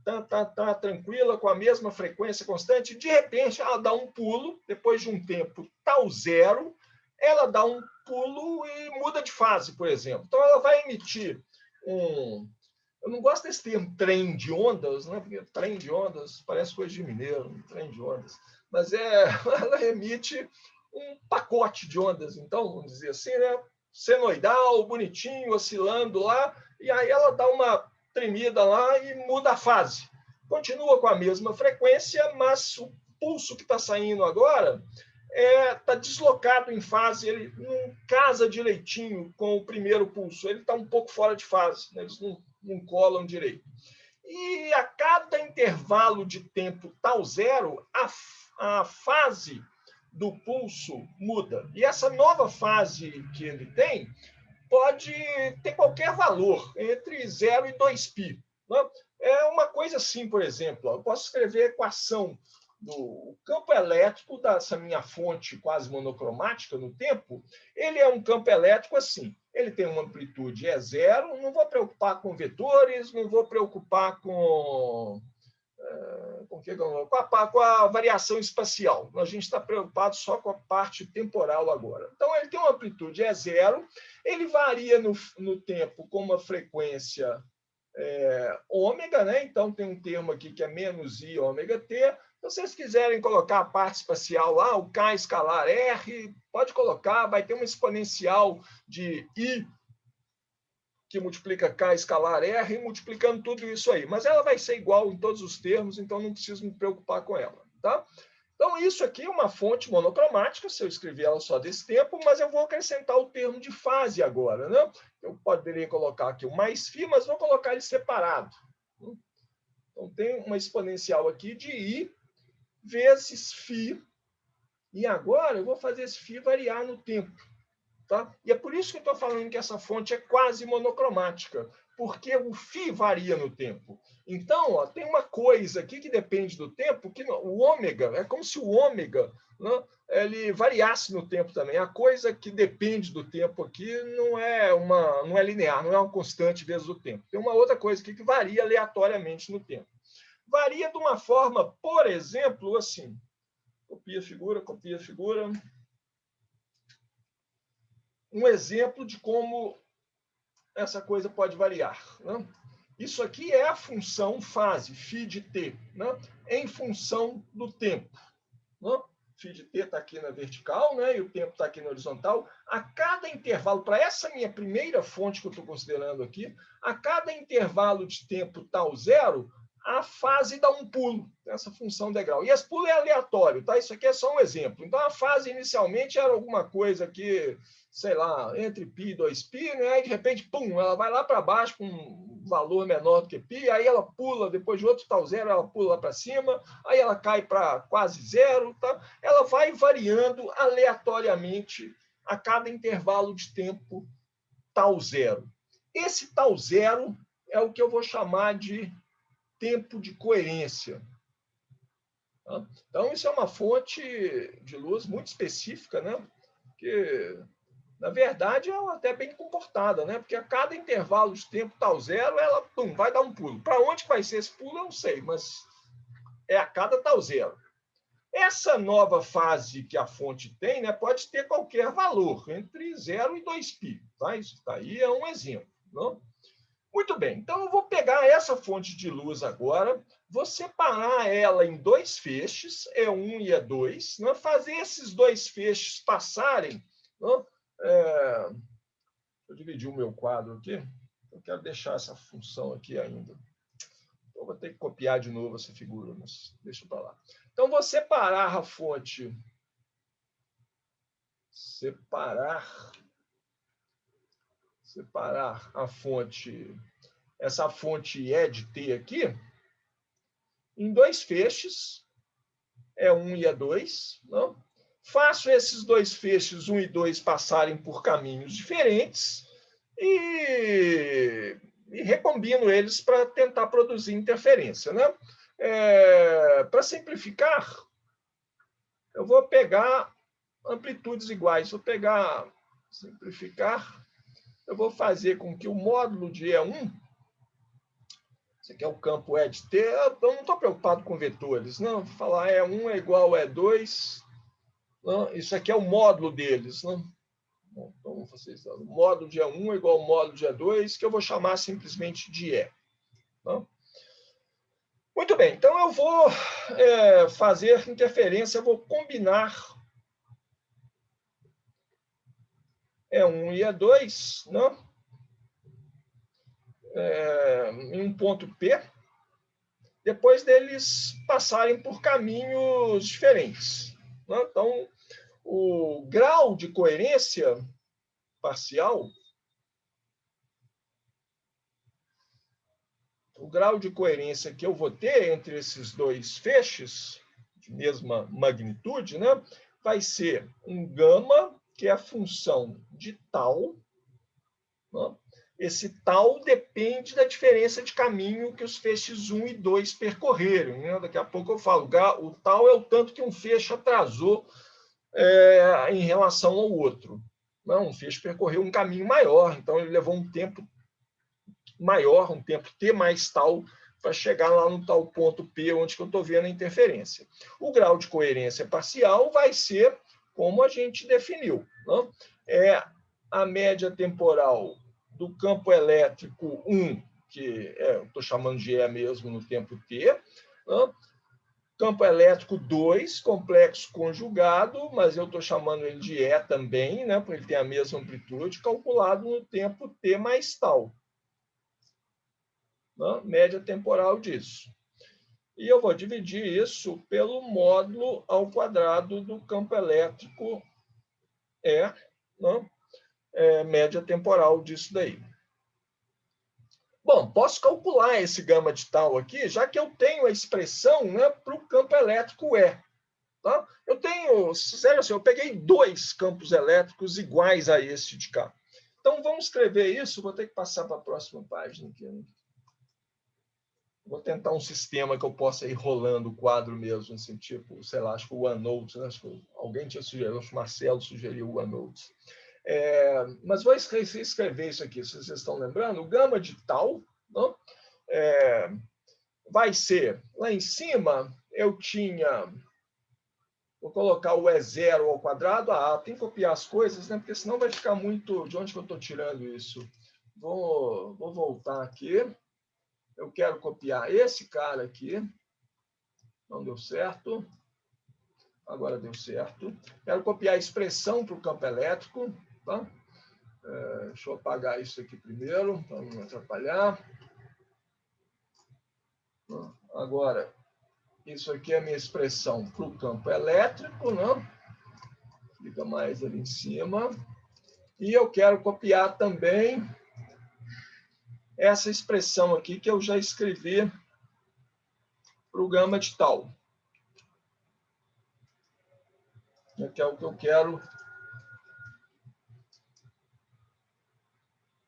Tá tranquila, com a mesma frequência constante. De repente, ela dá um pulo, depois de um tempo tal zero, ela dá um pulo e muda de fase, por exemplo. Então, ela vai emitir um... Eu não gosto desse termo trem de ondas, né? Porque trem de ondas parece coisa de mineiro, um trem de ondas. Mas ela emite um pacote de ondas, então, vamos dizer assim, né? Senoidal, bonitinho, oscilando lá, e aí ela dá uma tremida lá e muda a fase. Continua com a mesma frequência, mas o pulso que está saindo agora está deslocado em fase, ele não casa direitinho com o primeiro pulso, ele está um pouco fora de fase, né? Eles não colam direito. E a cada intervalo de tempo tal zero, a fase do pulso muda. E essa nova fase que ele tem pode ter qualquer valor, entre 0 e 2π. Né? É uma coisa assim, por exemplo, eu posso escrever a equação do campo elétrico dessa minha fonte quase monocromática no tempo. Ele é um campo elétrico assim, ele tem uma amplitude zero, não vou preocupar com vetores, não vou preocupar com a variação espacial. A gente está preocupado só com a parte temporal agora. Então, ele tem uma amplitude zero, ele varia no tempo com uma frequência ômega, né? Então, tem um termo aqui que é menos I ômega T. Se vocês quiserem colocar a parte espacial lá, o K escalar R, pode colocar, vai ter uma exponencial de I que multiplica K escalar R, multiplicando tudo isso aí. Mas ela vai ser igual em todos os termos, então não preciso me preocupar com ela. Tá? Então, isso aqui é uma fonte monocromática, se eu escrever ela só desse tempo, mas eu vou acrescentar o termo de fase agora. Né? Eu poderia colocar aqui o mais φ, mas vou colocar ele separado. Então, tem uma exponencial aqui de I vezes φ. E agora eu vó fazer esse φ variar no tempo. Tá? E é por isso que eu estou falando que essa fonte é quase monocromática, porque o φ varia no tempo. Então, ó, tem uma coisa aqui que depende do tempo, que o ômega, é como se o ômega, né, ele variasse no tempo também. A coisa que depende do tempo aqui não é linear, não é uma constante vezes o tempo. Tem uma outra coisa aqui que varia aleatoriamente no tempo. Varia de uma forma, por exemplo, assim. Copia a figura, copia a figura. Um exemplo de como essa coisa pode variar. Né? Isso aqui é a função fase, φ de t, né? Em função do tempo. Né? Φ de t está aqui na vertical, né? E o tempo está aqui na horizontal. A cada intervalo, para essa minha primeira fonte que eu estou considerando aqui, a cada intervalo de tempo tal zero, a fase dá um pulo, essa função degrau. E esse pulo é aleatório, tá? Isso aqui é só um exemplo. Então, a fase inicialmente era alguma coisa aqui, sei lá, entre π e 2π, né? Aí, de repente, pum, ela vai lá para baixo com um valor menor do que π, aí ela pula, depois de outro tal zero, ela pula lá para cima, aí ela cai para quase zero, tá? Ela vai variando aleatoriamente a cada intervalo de tempo tal zero. Esse tal zero é o que eu vou chamar de tempo de coerência. Então, isso é uma fonte de luz muito específica, né? Que, na verdade, é até bem comportada, né? Porque a cada intervalo de tempo tal zero, ela vai dar um pulo. Para onde vai ser esse pulo, eu não sei, mas é a cada tal zero. Essa nova fase que a fonte tem, né, pode ter qualquer valor, entre 0 e 2π. Tá? Isso daí é um exemplo. Não? Muito bem, então eu vou pegar essa fonte de luz agora, vou separar ela em dois feixes, E1 e E2, né? Fazer esses dois feixes passarem. Né? Eu dividi o meu quadro aqui, eu quero deixar essa função aqui ainda. Então, vou ter que copiar de novo essa figura, mas deixa para lá. Então, vou separar a fonte. separar a fonte, essa fonte E de T aqui, em dois feixes, E1 e E2. Não? Faço esses dois feixes, 1 e 2, passarem por caminhos diferentes e recombino eles para tentar produzir interferência. Né? Para simplificar, eu vou pegar amplitudes iguais. Vou pegar, simplificar, eu vou fazer com que o módulo de E1, esse aqui é o campo E de T, eu não estou preocupado com vetores, não. Vou falar E1 é igual a E2, não? Isso aqui é o módulo deles. Não? Bom, então, vocês, o módulo de E1 é igual ao módulo de E2, que eu vou chamar simplesmente de E. Não? Muito bem, então eu vou fazer interferência, eu vou combinar E1 e E2, não? Em um ponto P, depois deles passarem por caminhos diferentes. Não? Então, o grau de coerência parcial, o grau de coerência que eu vou ter entre esses dois feixes, de mesma magnitude, né, vai ser um gama, que é a função de tal. Né? Esse tal depende da diferença de caminho que os feixes 1 e 2 percorreram. Né? Daqui a pouco eu falo, o tal é o tanto que um feixe atrasou em relação ao outro. Não, um feixe percorreu um caminho maior, então ele levou um tempo maior, um tempo t mais tal, para chegar lá no tal ponto P, onde que eu estou vendo a interferência. O grau de coerência parcial vai ser como a gente definiu. Não? É a média temporal do campo elétrico 1, que eu estou chamando de E mesmo no tempo t, não? Campo elétrico 2, complexo conjugado, mas eu estou chamando ele de E também, né, porque ele tem a mesma amplitude, calculado no tempo t mais tal. Né? Média temporal disso. E eu vou dividir isso pelo módulo ao quadrado do campo elétrico E, né? Média temporal disso daí. Bom, posso calcular esse gama de tal aqui, já que eu tenho a expressão, né, para o campo elétrico E. Tá? Eu tenho, sério assim, eu peguei dois campos elétricos iguais a esse de cá. Então, vamos escrever isso. Vou ter que passar para a próxima página aqui. Né? Vou tentar um sistema que eu possa ir rolando o quadro mesmo, assim, tipo, sei lá, acho que o OneNote, né? Acho que alguém tinha sugerido, acho que o Marcelo sugeriu o OneNote. Mas vou escrever isso aqui, se vocês estão lembrando. O gama de tal, não? Vai ser, lá em cima, eu tinha... Vou colocar o E0 ao quadrado. Tem que copiar as coisas, né? Porque senão vai ficar muito... De onde que eu estou tirando isso? Vou voltar aqui. Eu quero copiar esse cara aqui. Não deu certo. Agora deu certo. Quero copiar a expressão para o campo elétrico. Tá? Deixa eu apagar isso aqui primeiro, para não atrapalhar. Agora, isso aqui é a minha expressão para o campo elétrico, né? Fica mais ali em cima. E eu quero copiar também essa expressão aqui que eu já escrevi para o gama de tal. Que é o que eu quero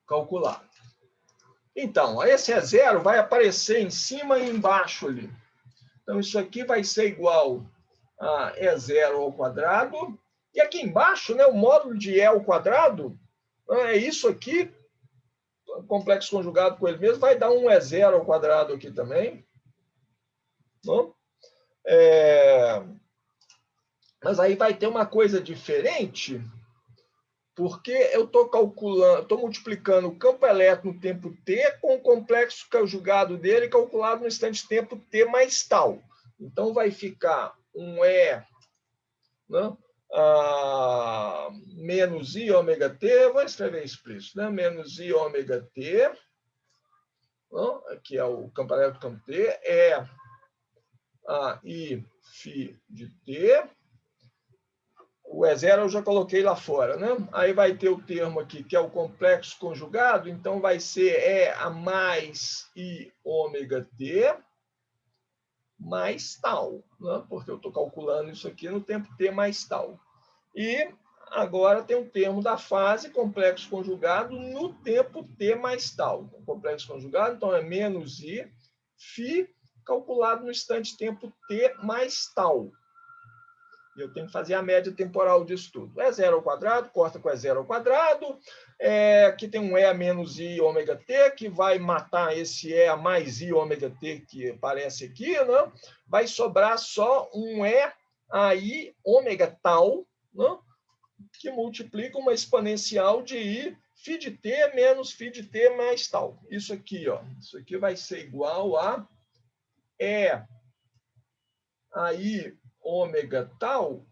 calcular. Então, esse E0 vai aparecer em cima e embaixo ali. Então, isso aqui vai ser igual a E0 ao quadrado. E aqui embaixo, né, o módulo de E ao quadrado, é isso aqui, complexo conjugado com ele mesmo, vai dar um E0 ao quadrado aqui também. Não? Mas aí vai ter uma coisa diferente, porque eu estou calculando, estou multiplicando o campo elétrico no tempo t com o complexo conjugado dele calculado no instante de tempo t mais tal. Então, vai ficar um E, né, menos I ômega t, vou escrever isso por isso, né, menos I ômega t, né, que é o campo elétrico do campo t, é a I φ de t, O E0 eu já coloquei lá fora, né? Aí vai ter o termo aqui, que é o complexo conjugado, então vai ser E a mais I ômega T mais tal, né? Porque eu estou calculando isso aqui no tempo T mais tal. E agora tem o termo da fase, complexo conjugado, no tempo T mais tal. O complexo conjugado, então, é menos I, φ, calculado no instante tempo T mais tal. E eu tenho que fazer a média temporal disso tudo. É zero ao quadrado, corta com zero ao quadrado. Aqui tem um E a menos I ômega T, que vai matar esse E a mais I ômega T que aparece aqui, né? Vai sobrar só um E a I ômega tal, né? Que multiplica uma exponencial de I φ de T menos φ de T mais tal. Isso aqui, ó. Isso aqui vai ser igual a E a I ômega tal,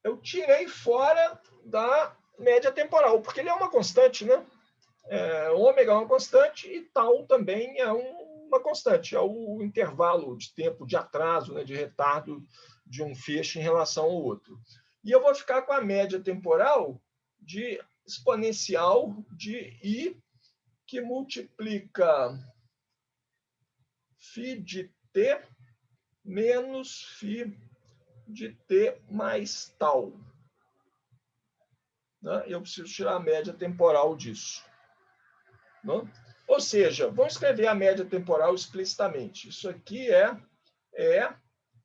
eu tirei fora da média temporal, porque ele é uma constante, né? Ômega é uma constante e tal também é uma constante, é o intervalo de tempo de atraso, né, de retardo de um feixe em relação ao outro. E eu vou ficar com a média temporal de exponencial de I, que multiplica φ de T menos φ de T mais tal. Né? Eu preciso tirar a média temporal disso. Né? Ou seja, vamos escrever a média temporal explicitamente. Isso aqui é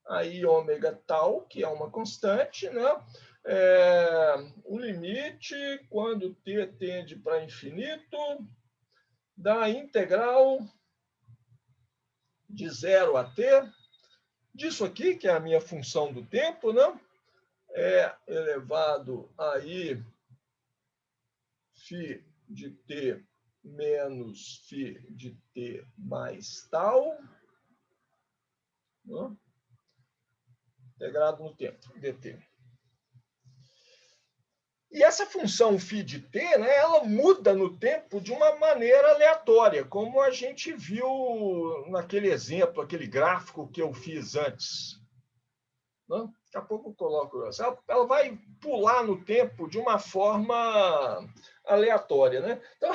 a I ômega tal, que é uma constante, né? O limite, quando t tende para infinito, da integral de 0 a t, disso aqui, que é a minha função do tempo, né? É elevado a I φ de t menos φ de t mais tal, né? Integrado no tempo, dt. E essa função φ de t, né, ela muda no tempo de uma maneira aleatória, como a gente viu naquele exemplo, aquele gráfico que eu fiz antes. Né? Daqui a pouco eu coloco essa. Ela vai pular no tempo de uma forma aleatória. Né? Então,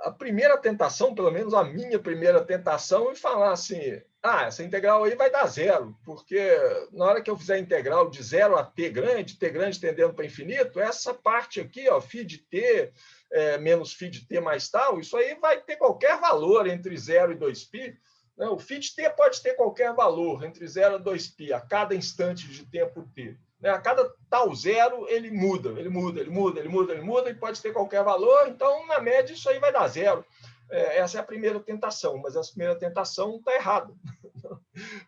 a primeira tentação, pelo menos a minha primeira tentação, é falar assim: essa integral aí vai dar zero, porque na hora que eu fizer a integral de 0 a t grande tendendo para infinito, essa parte aqui, ó, φ de t menos φ de t mais tal, isso aí vai ter qualquer valor entre 0 e 2π. Né? O φ de t pode ter qualquer valor entre 0 e 2π a cada instante de tempo t. A cada tal zero, ele muda e pode ter qualquer valor, então, na média, isso aí vai dar zero. Essa é a primeira tentação, mas essa primeira tentação está errada.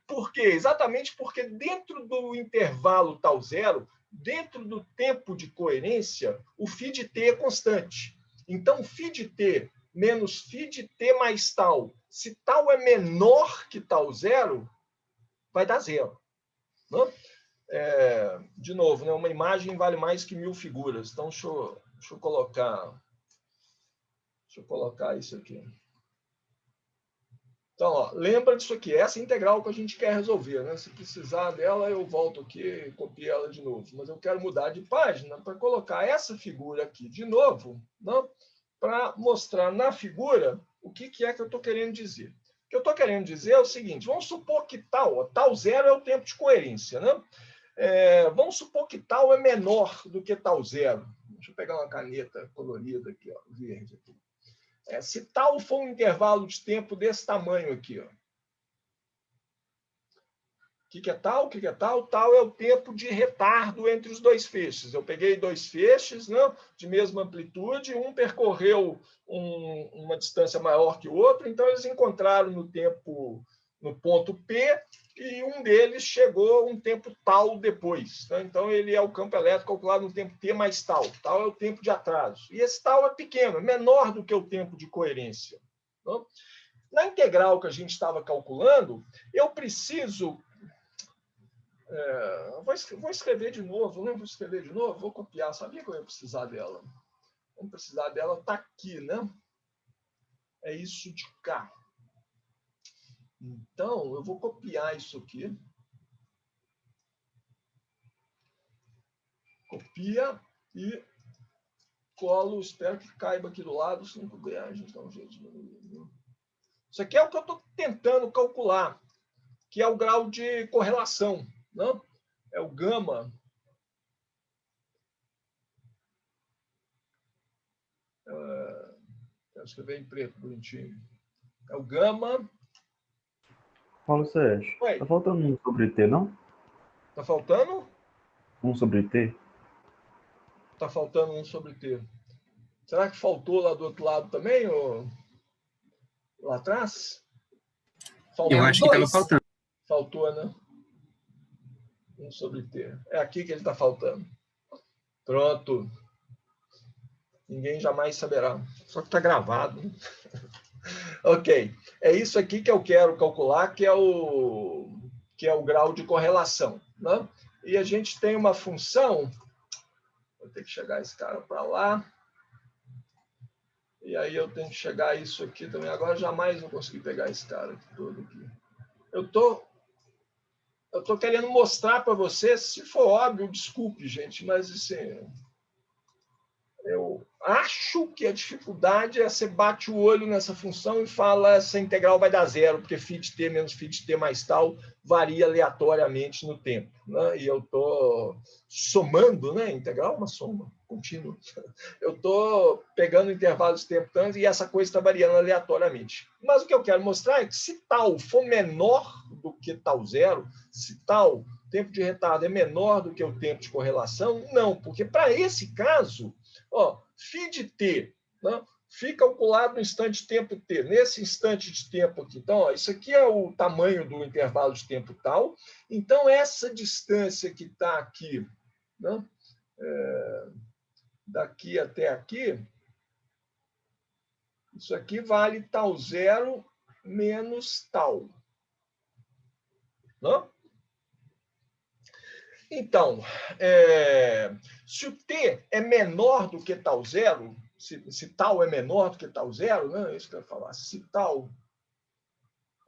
Por quê? Exatamente porque dentro do intervalo tal zero, dentro do tempo de coerência, o φ de t é constante. Então, φ de t menos φ de t mais tal, se tal é menor que tal zero, vai dar zero. Não? De novo, né, uma imagem vale mais que 1000 figuras. Então, deixa eu colocar isso aqui. Então, ó, lembra disso aqui, essa integral que a gente quer resolver. Né? Se precisar dela, eu volto aqui e copio ela de novo. Mas eu quero mudar de página para colocar essa figura aqui de novo, né? Para mostrar na figura o que é que eu estou querendo dizer. O que eu estou querendo dizer é o seguinte: vamos supor que tal zero é o tempo de coerência. Né? Vamos supor que tal é menor do que tal zero. Deixa eu pegar uma caneta colorida aqui, ó, verde. Aqui. Se tal for um intervalo de tempo desse tamanho aqui, ó. O que é tal? O que é tal? Tal é o tempo de retardo entre os dois feixes. Eu peguei dois feixes, né, de mesma amplitude, um percorreu uma distância maior que o outro, então eles encontraram no tempo, no ponto P, e um deles chegou um tempo tal depois. Né? Então, ele é o campo elétrico calculado no tempo T mais tal. Tal é o tempo de atraso. E esse tal é pequeno, é menor do que o tempo de coerência. Né? Na integral que a gente estava calculando, eu preciso... vou escrever de novo, né? Vou escrever de novo, vou copiar. Sabia que eu ia precisar dela? Vamos precisar dela, está aqui, né? É isso de cá. Então, eu vou copiar isso aqui. Copia e colo. Espero que caiba aqui do lado, se não puder, a gente dá um jeito de diminuir. Isso aqui é o que eu estou tentando calcular, que é o grau de correlação, né? É o gama. Quero escrever em preto, bonitinho. É o gama. Paulo Sérgio, Oi. tá faltando 1 sobre T, não? Tá faltando? 1 sobre T? Tá faltando 1 sobre T. Será que faltou lá do outro lado também, ou lá atrás? Eu acho que estava faltando. Faltou, né? 1 sobre T. É aqui que ele está faltando. Pronto. Ninguém jamais saberá. Só que está gravado. Né? Ok. É isso aqui que eu quero calcular, que é o grau de correlação. Né? E a gente tem uma função. Vou ter que chegar esse cara para lá. E aí eu tenho que chegar a isso aqui também. Agora jamais vou conseguir pegar esse cara aqui todo aqui. Eu tô querendo mostrar para vocês, se for óbvio, desculpe, gente, mas assim, eu acho que a dificuldade é você bate o olho nessa função e fala essa integral vai dar zero, porque φ de t menos φ de t mais tal varia aleatoriamente no tempo. Né? E eu estou somando, né? Integral é uma soma contínua. Eu estou pegando intervalos de tempo tanto e essa coisa está variando aleatoriamente. Mas o que eu quero mostrar é que se tal for menor do que tal zero, se tal tempo de retardo é menor do que o tempo de correlação, não, porque para esse caso, ó, φ de t, né, fica calculado no instante de tempo t. Nesse instante de tempo aqui, então, ó, isso aqui é o tamanho do intervalo de tempo tal. Então, essa distância que está aqui, né, daqui até aqui, isso aqui vale tal zero menos tal. Né? Então, se o t é menor do que tal zero, se tal é menor do que tal zero, né? É isso que eu ia falar. Se tal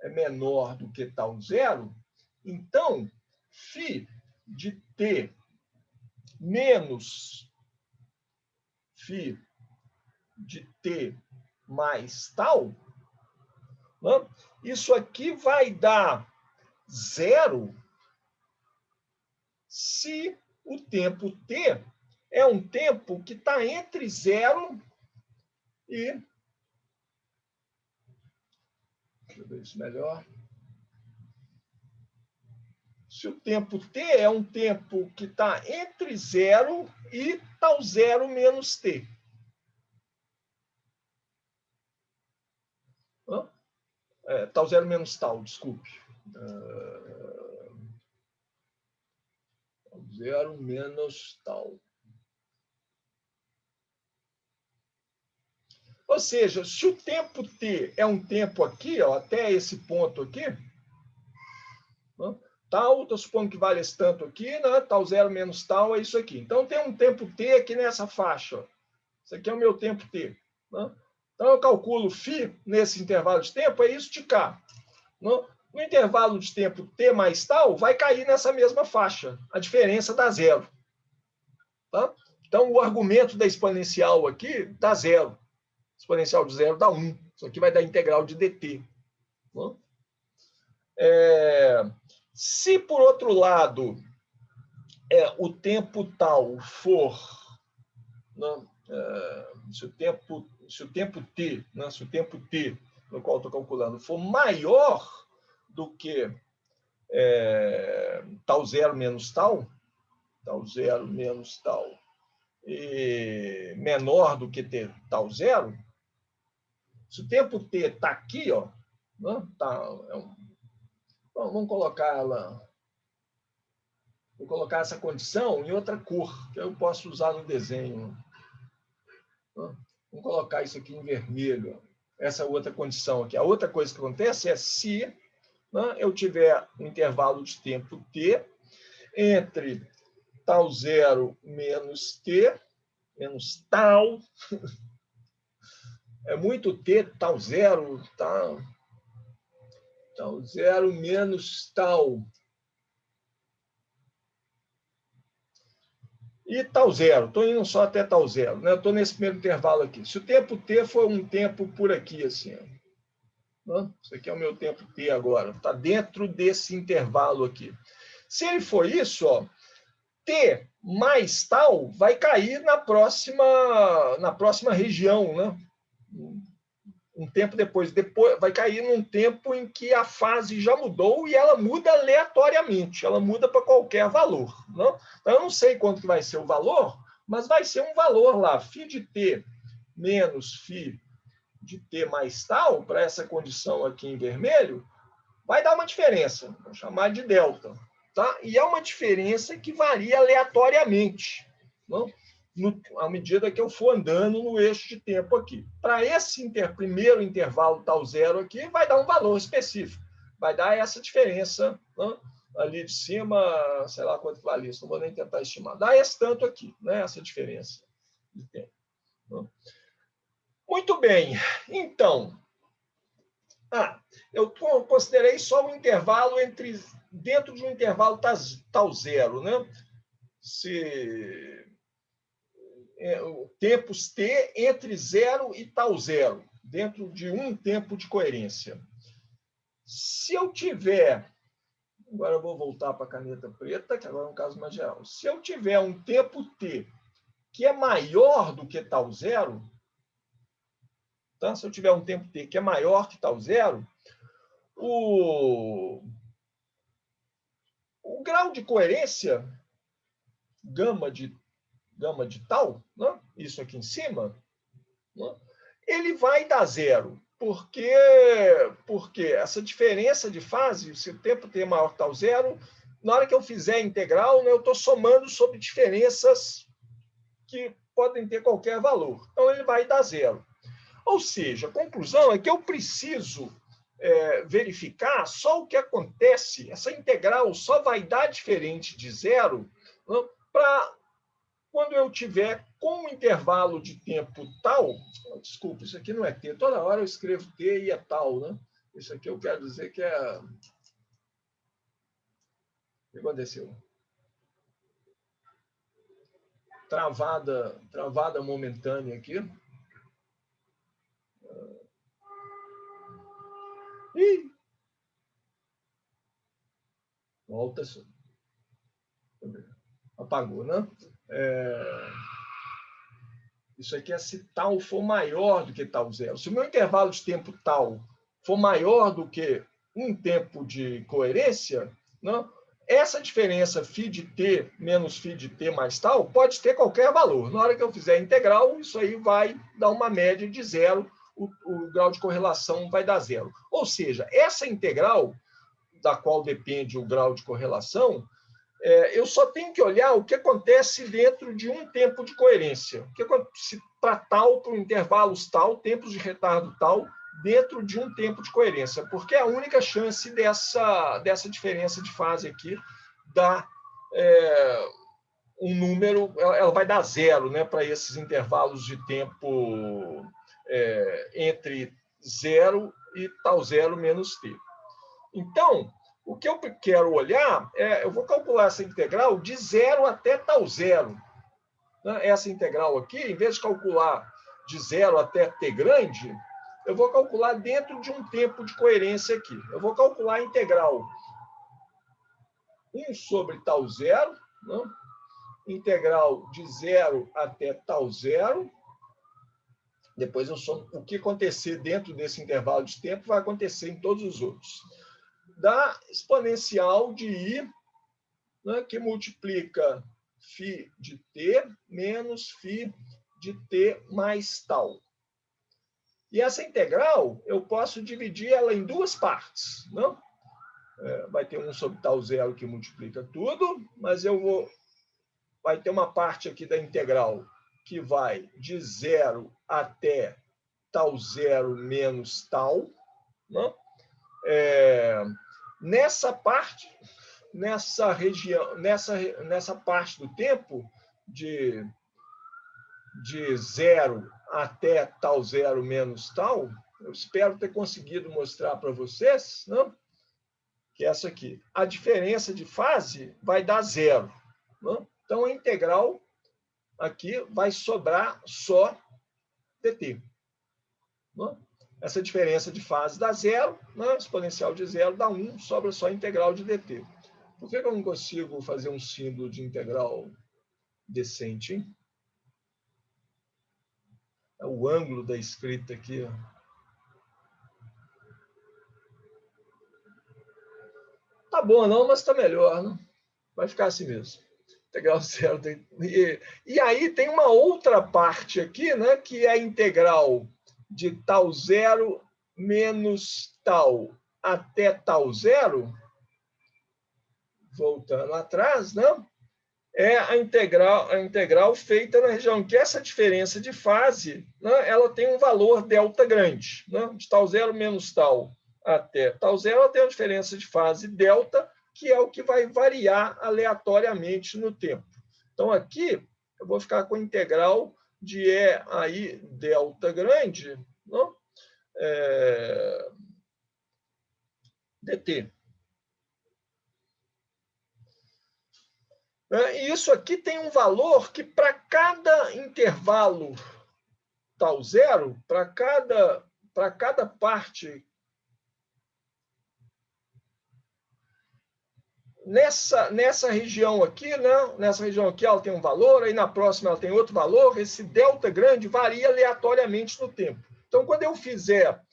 é menor do que tal zero, então, φ de t menos φ de t mais tal, né? Isso aqui vai dar zero se o tempo t é um tempo que está entre zero e... Deixa eu ver isso melhor. Se o tempo t é um tempo que está entre zero e tal zero menos t. Tal zero menos tal, desculpe. Tal zero menos tal. Ou seja, se o tempo t é um tempo aqui, ó, até esse ponto aqui, né, tal, estou supondo que vale esse tanto aqui, né, tal zero menos tal é isso aqui. Então, tem um tempo t aqui nessa faixa. Ó. Isso aqui é o meu tempo t. Né? Então, eu calculo φ nesse intervalo de tempo, é isso de cá. No intervalo de tempo t mais tal, vai cair nessa mesma faixa. A diferença dá zero. Tá? Então, o argumento da exponencial aqui dá zero. Exponencial de zero dá 1. Isso aqui vai dar integral de dt. Se, por outro lado, o tempo tal for... Né, se o tempo t, né, se o tempo t, no qual estou calculando, for maior do que tal zero menos tal e menor do que tal zero, se o tempo t está aqui, ó, né, vamos colocar ela, vou colocar essa condição em outra cor, que eu posso usar no desenho. Né? Vamos colocar isso aqui em vermelho, essa outra condição aqui. A outra coisa que acontece é se, né, eu tiver um intervalo de tempo t entre tal zero menos t, menos tal, é muito t, tal zero, tal zero menos tal. e tal zero. Estou indo só até tal zero, né? Estou nesse primeiro intervalo aqui. Se o tempo t for um tempo por aqui, assim, ó, né? Isso aqui é o meu tempo t agora. Está dentro desse intervalo aqui. Se ele for isso, ó, t mais tal vai cair na próxima região, né? Um tempo depois vai cair num tempo em que a fase já mudou e ela muda aleatoriamente, ela muda para qualquer valor. Não? Então, eu não sei quanto que vai ser o valor, mas vai ser um valor lá, φ de t menos φ de t mais tal, para essa condição aqui em vermelho, vai dar uma diferença, vou chamar de delta. Tá? E é uma diferença que varia aleatoriamente, não? À medida que eu for andando no eixo de tempo aqui. Para esse primeiro intervalo tal zero aqui, vai dar um valor específico. Vai dar essa diferença, né? Ali de cima, sei lá quanto vale isso, não vou nem tentar estimar. Dá esse tanto aqui, né? Essa diferença de tempo. Né? Muito bem. Então, eu considerei só um intervalo dentro de um intervalo tal zero, né? Tempos t entre 0 e tal zero, dentro de um tempo de coerência. Se eu tiver, agora eu vou voltar para a caneta preta, que agora é um caso mais geral. Se eu tiver um tempo t que é maior do que tal zero, tá? Se eu tiver um tempo t que é maior que tal zero, o grau de coerência, gama de tal, né? Isso aqui em cima, né? Ele vai dar zero, porque essa diferença de fase, se o tempo t é maior que tal zero, na hora que eu fizer a integral, né, eu estou somando sobre diferenças que podem ter qualquer valor. Então, ele vai dar zero. Ou seja, a conclusão é que eu preciso verificar só o que acontece, essa integral só vai dar diferente de zero, né, para quando eu tiver com um intervalo de tempo tal, desculpa, isso aqui não é t, toda hora eu escrevo t e é tal, né? Isso aqui eu quero dizer que é... O que aconteceu? Travada momentânea aqui. Ih! Volta. Apagou, né? Isso aqui é se tal for maior do que tal zero. Se o meu intervalo de tempo tal for maior do que um tempo de coerência, não, essa diferença φ de t menos φ de t mais tal pode ter qualquer valor. Na hora que eu fizer a integral, isso aí vai dar uma média de zero, o grau de correlação vai dar zero. Ou seja, essa integral, da qual depende o grau de correlação, eu só tenho que olhar o que acontece dentro de um tempo de coerência. O que acontece para tal, para intervalos tal, tempos de retardo tal, dentro de um tempo de coerência, porque é a única chance dessa diferença de fase aqui dar um número, ela vai dar zero, né, para esses intervalos de tempo entre 0 e tal zero menos t. Então, o que eu quero olhar eu vou calcular essa integral de 0 até tal zero. Essa integral aqui, em vez de calcular de 0 até t grande, eu vou calcular dentro de um tempo de coerência aqui. Eu vou calcular a integral 1 sobre tal zero, né? Integral de 0 até tal zero. Depois eu somo o que acontecer dentro desse intervalo de tempo, vai acontecer em todos os outros. Da exponencial de i, né, que multiplica φ de t menos φ de t mais tal. E essa integral, eu posso dividir ela em duas partes. Não? Vai ter 1 sobre tal zero que multiplica tudo, mas vai ter uma parte aqui da integral que vai de 0 até tal zero menos tal. Não? Nessa parte, nessa região, nessa parte do tempo de 0 até tal zero menos tal, eu espero ter conseguido mostrar para vocês, não? Que é essa aqui. A diferença de fase vai dar zero. Não? Então, a integral aqui vai sobrar só dt. Né? Essa diferença de fase dá zero, né? Exponencial de zero dá 1, sobra só a integral de dt. Por que eu não consigo fazer um símbolo de integral decente, hein? É o ângulo da escrita aqui, ó. Tá bom não, mas tá melhor, né? Vai ficar assim mesmo. Integral zero. E aí tem uma outra parte aqui, né? Que é a integral de tal zero menos tal até tal zero. Voltando atrás, né? É a integral feita na região que essa diferença de fase, né, ela tem um valor delta grande, né, de tal zero menos tal até tal zero, ela tem uma diferença de fase delta, que é o que vai variar aleatoriamente no tempo. Então, aqui, eu vou ficar com a integral de E aí delta grande, né, dt. E isso aqui tem um valor que, para cada intervalo tal zero, para cada parte, nessa região aqui, né? Nessa região aqui ela tem um valor, aí na próxima ela tem outro valor, esse delta grande varia aleatoriamente no tempo. Então, quando eu fizer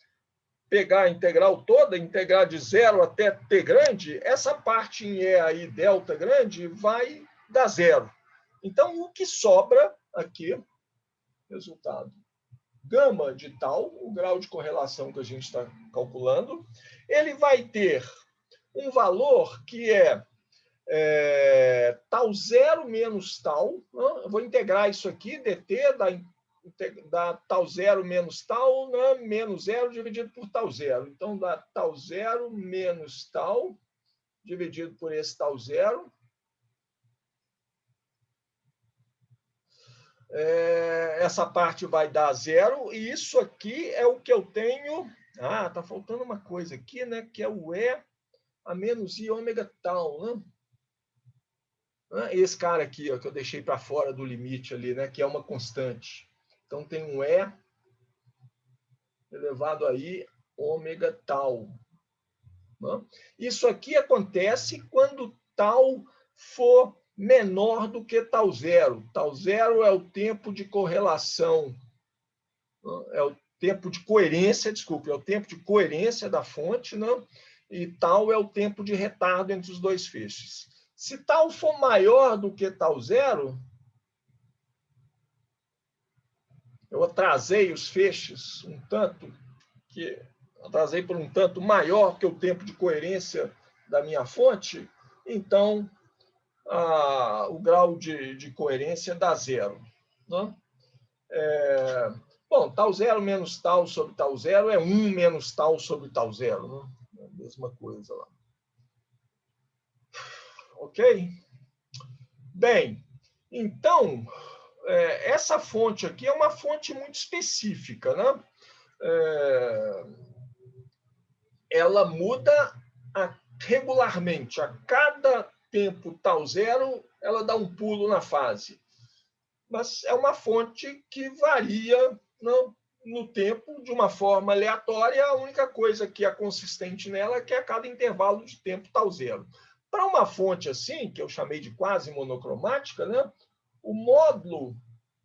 pegar a integral toda, integrar de zero até t grande, essa parte em E aí, delta grande, vai dar zero. Então, o que sobra aqui, resultado, gama de tal, o grau de correlação que a gente está calculando, ele vai ter um valor que é tal zero menos tal, eu vou integrar isso aqui, dt dá tal zero menos tal, né, menos zero dividido por tal zero. Então, dá tal zero menos tal dividido por esse tal zero. Essa parte vai dar zero, e isso aqui é o que eu tenho. Ah, tá faltando uma coisa aqui, né? Que é o E a menos I ômega tal, né? Esse cara aqui, ó, que eu deixei para fora do limite ali, né? Que é uma constante. Então, tem um E elevado a I ômega tal. Né? Isso aqui acontece quando tal for menor do que tal zero. Tal zero é o tempo de correlação, é o tempo de coerência, desculpe, é o tempo de coerência da fonte, né? E tal é o tempo de retardo entre os dois feixes. Se tal for maior do que tal zero, eu atrasei os feixes um tanto, que atrasei por um tanto maior que o tempo de coerência da minha fonte, então o grau de coerência dá zero. Né? Bom, tal zero menos tal sobre tal zero é 1 menos tal sobre tal zero. Né? É a mesma coisa lá. Ok? Bem, então, essa fonte aqui é uma fonte muito específica, né? Ela muda regularmente. A cada tempo tal zero, ela dá um pulo na fase. Mas é uma fonte que varia no tempo de uma forma aleatória. A única coisa que é consistente nela é que a cada intervalo de tempo tal zero. Para uma fonte assim, que eu chamei de quase monocromática, né, o módulo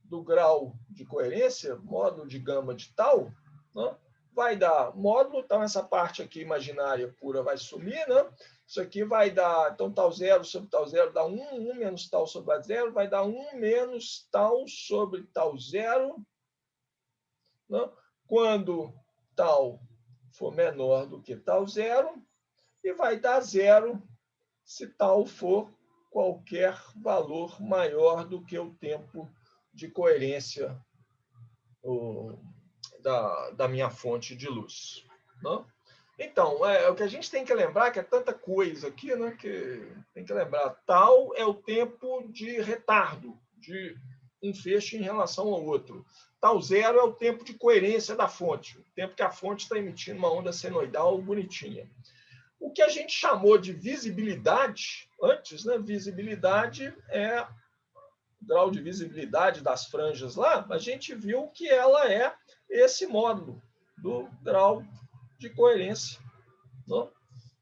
do grau de coerência, módulo de gama de tal, né, vai dar módulo, então essa parte aqui imaginária pura vai sumir, né? Isso aqui vai dar, então tal zero sobre tal zero dá 1, 1 menos tal sobre zero vai dar 1 menos tal sobre tal zero, né? Quando tal for menor do que tal zero, e vai dar zero se tal for qualquer valor maior do que o tempo de coerência da minha fonte de luz. Né? Então, o que a gente tem que lembrar, que é tanta coisa aqui, né, que tem que lembrar, tal é o tempo de retardo de um feixe em relação ao outro. Tal zero é o tempo de coerência da fonte, o tempo que a fonte está emitindo uma onda senoidal bonitinha. O que a gente chamou de visibilidade antes, né, visibilidade é grau de visibilidade das franjas lá, a gente viu que ela é esse módulo do grau de coerência, né?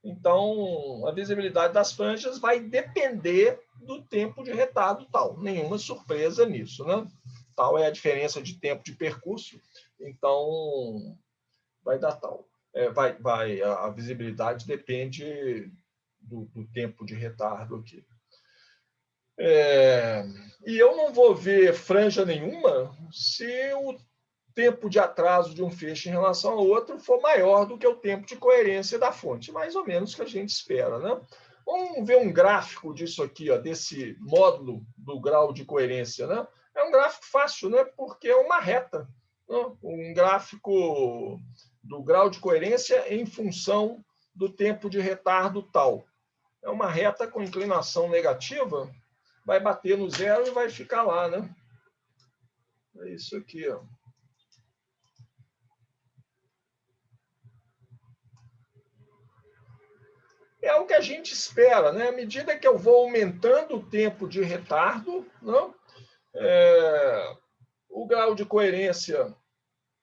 Então, a visibilidade das franjas vai depender do tempo de retardo tal. Nenhuma surpresa nisso, né? Tal é a diferença de tempo de percurso, então vai dar tal. A visibilidade depende do tempo de retardo aqui. E eu não vou ver franja nenhuma se o tempo de atraso de um feixe em relação ao outro for maior do que o tempo de coerência da fonte, mais ou menos que a gente espera, né? Vamos ver um gráfico disso aqui, ó, desse módulo do grau de coerência, né? É um gráfico fácil, né? Porque é uma reta, né? Um gráfico do grau de coerência em função do tempo de retardo tal. É uma reta com inclinação negativa, vai bater no zero e vai ficar lá, né? É isso aqui, ó. É o que a gente espera, né? À medida que eu vou aumentando o tempo de retardo, né? O grau de coerência,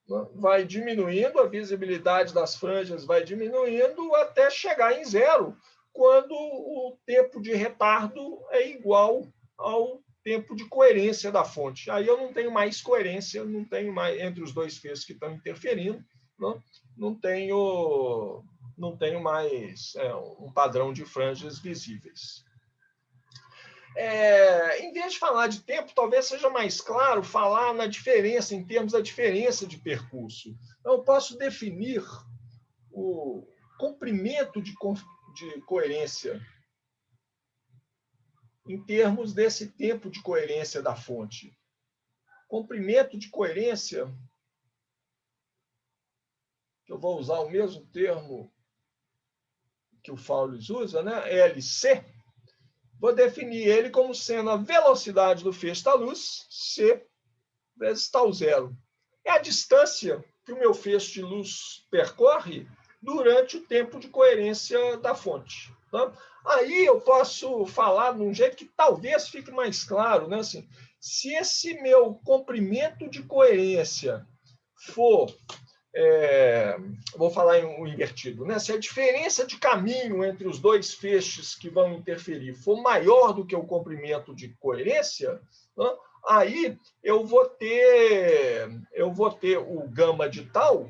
né, vai diminuindo, a visibilidade das franjas vai diminuindo até chegar em zero, quando o tempo de retardo é igual ao tempo de coerência da fonte. Aí eu não tenho mais coerência, não tenho mais entre os dois feixes que estão interferindo, né? não tenho mais um padrão de franjas visíveis. Em vez de falar de tempo, talvez seja mais claro falar na diferença, em termos da diferença de percurso. Então, eu posso definir o comprimento de coerência em termos desse tempo de coerência da fonte. Comprimento de coerência, que eu vou usar o mesmo termo que o Fowles usa, né? LC, vou definir ele como sendo a velocidade do feixe da luz, C, vezes tau zero. É a distância que o meu feixe de luz percorre durante o tempo de coerência da fonte. Tá? Aí eu posso falar de um jeito que talvez fique mais claro, né? Assim, se esse meu comprimento de coerência for... vou falar em um invertido, né? Se a diferença de caminho entre os dois feixes que vão interferir for maior do que o comprimento de coerência, né? Aí eu vou ter o gama de tal,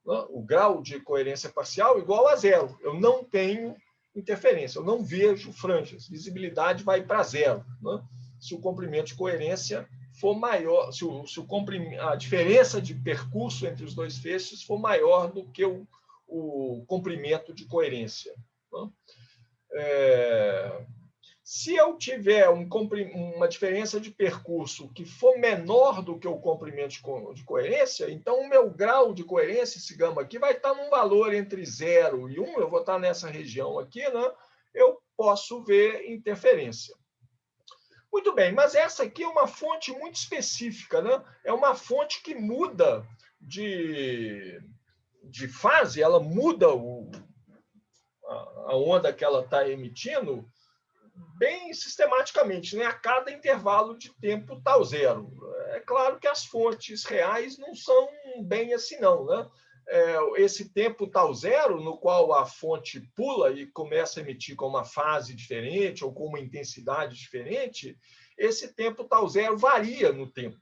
né? O grau de coerência parcial igual a zero. Eu não tenho interferência, eu não vejo franjas, visibilidade vai para zero, né? Se o comprimento de coerência for maior, se a diferença de percurso entre os dois feixes for maior do que o comprimento de coerência, né? Se eu tiver uma diferença de percurso que for menor do que o comprimento de coerência, então o meu grau de coerência, esse gama aqui, vai estar num valor entre 0 e 1, eu vou estar nessa região aqui, né? Eu posso ver interferência. Muito bem, mas essa aqui é uma fonte muito específica, né? É uma fonte que muda de fase, ela muda a onda que ela está emitindo bem sistematicamente, né? A cada intervalo de tempo tau zero. É claro que as fontes reais não são bem assim, não, né? Esse tempo tau zero, no qual a fonte pula e começa a emitir com uma fase diferente ou com uma intensidade diferente, esse tempo tau zero varia no tempo.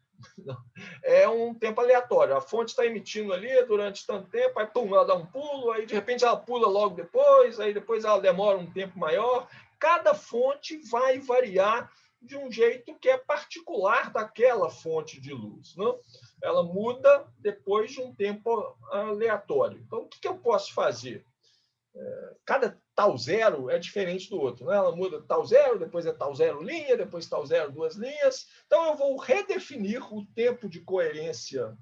É um tempo aleatório. A fonte está emitindo ali durante tanto tempo, aí pum, ela dá um pulo, aí de repente ela pula logo depois, aí depois ela demora um tempo maior. Cada fonte vai variar de um jeito que é particular daquela fonte de luz, né? Ela muda depois de um tempo aleatório. Então, o que eu posso fazer? Cada tau zero é diferente do outro, né? Ela muda tau zero, depois é tau zero linha, depois tau zero duas linhas. Então, eu vou redefinir o tempo de coerência.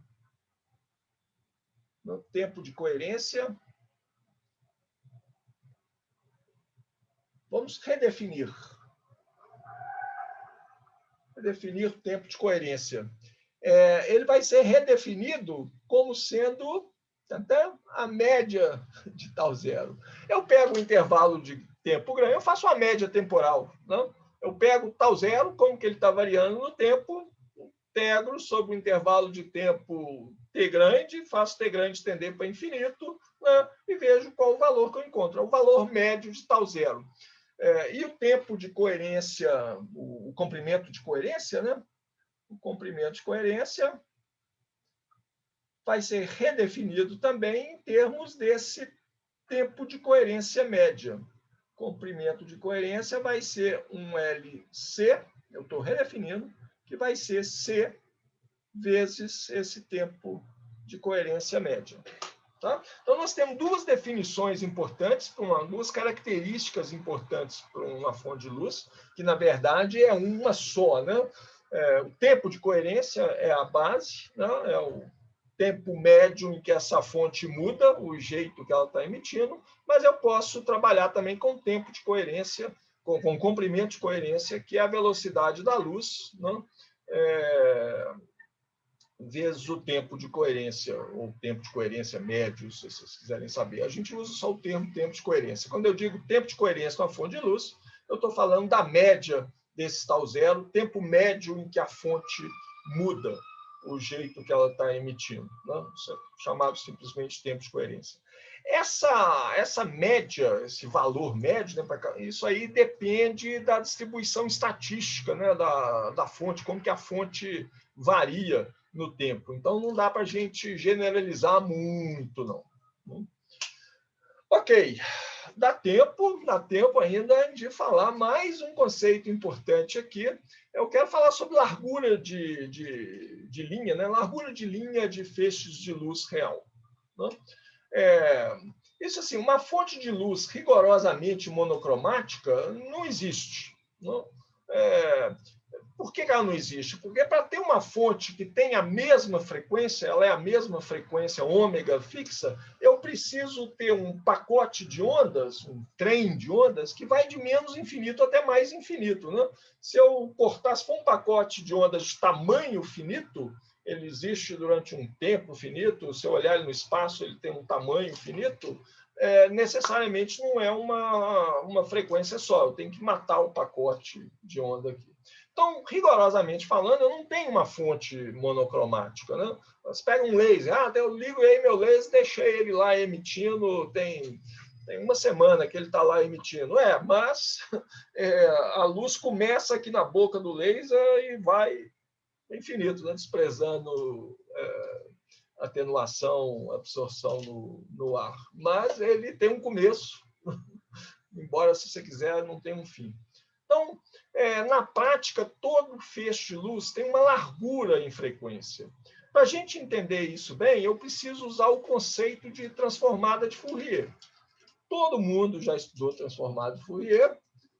No tempo de coerência, vamos redefinir. Redefinir o tempo de coerência. Ele vai ser redefinido como sendo até a média de tau zero. Eu pego o intervalo de tempo grande, eu faço uma média temporal, né? Eu pego tal zero, como que ele está variando no tempo, integro sobre o intervalo de tempo t grande, faço t grande tender para infinito, né, e vejo qual o valor que eu encontro. É o valor médio de tal zero. E o tempo de coerência, o comprimento de coerência, né? O comprimento de coerência vai ser redefinido também em termos desse tempo de coerência média. Comprimento de coerência vai ser um LC, eu estou redefinindo, que vai ser C vezes esse tempo de coerência média. Tá? Então, nós temos duas definições importantes, duas características importantes para uma fonte de luz, que, na verdade, é uma só. Né? O tempo de coerência é a base, né? É o tempo médio em que essa fonte muda, o jeito que ela está emitindo, mas eu posso trabalhar também com tempo de coerência, com comprimento de coerência, que é a velocidade da luz, né? Vezes o tempo de coerência, ou tempo de coerência médio, se vocês quiserem saber. A gente usa só o termo tempo de coerência. Quando eu digo tempo de coerência com a fonte de luz, eu estou falando da média desse tal zero, tempo médio em que a fonte muda o jeito que ela está emitindo. Né? Isso é chamado simplesmente tempo de coerência. Essa média, esse valor médio, né, isso aí depende da distribuição estatística, né, da fonte, como que a fonte varia no tempo. Então, não dá para a gente generalizar muito, não. Ok, dá tempo ainda de falar mais um conceito importante aqui. Eu quero falar sobre largura de linha, né? Largura de linha de feixes de luz real. Né? Isso assim, uma fonte de luz rigorosamente monocromática não existe. Não? Por que ela não existe? Porque para ter uma fonte que tem a mesma frequência, ela é a mesma frequência ômega fixa, eu preciso ter um pacote de ondas, um trem de ondas, que vai de menos infinito até mais infinito. Né? Se eu cortar, se for um pacote de ondas de tamanho finito, ele existe durante um tempo finito, se eu olhar ele no espaço, ele tem um tamanho finito, necessariamente não é uma frequência só, eu tenho que matar o pacote de onda aqui. Então, rigorosamente falando, eu não tenho uma fonte monocromática. Né? Você pega um laser, eu ligo aí meu laser, deixei ele lá emitindo, tem uma semana que ele está lá emitindo. Mas a luz começa aqui na boca do laser e vai infinito, né? Desprezando atenuação, absorção no ar. Mas ele tem um começo, embora, se você quiser, não tenha um fim. Então, na prática, todo feixe de luz tem uma largura em frequência. Para a gente entender isso bem, eu preciso usar o conceito de transformada de Fourier. Todo mundo já estudou transformada de Fourier.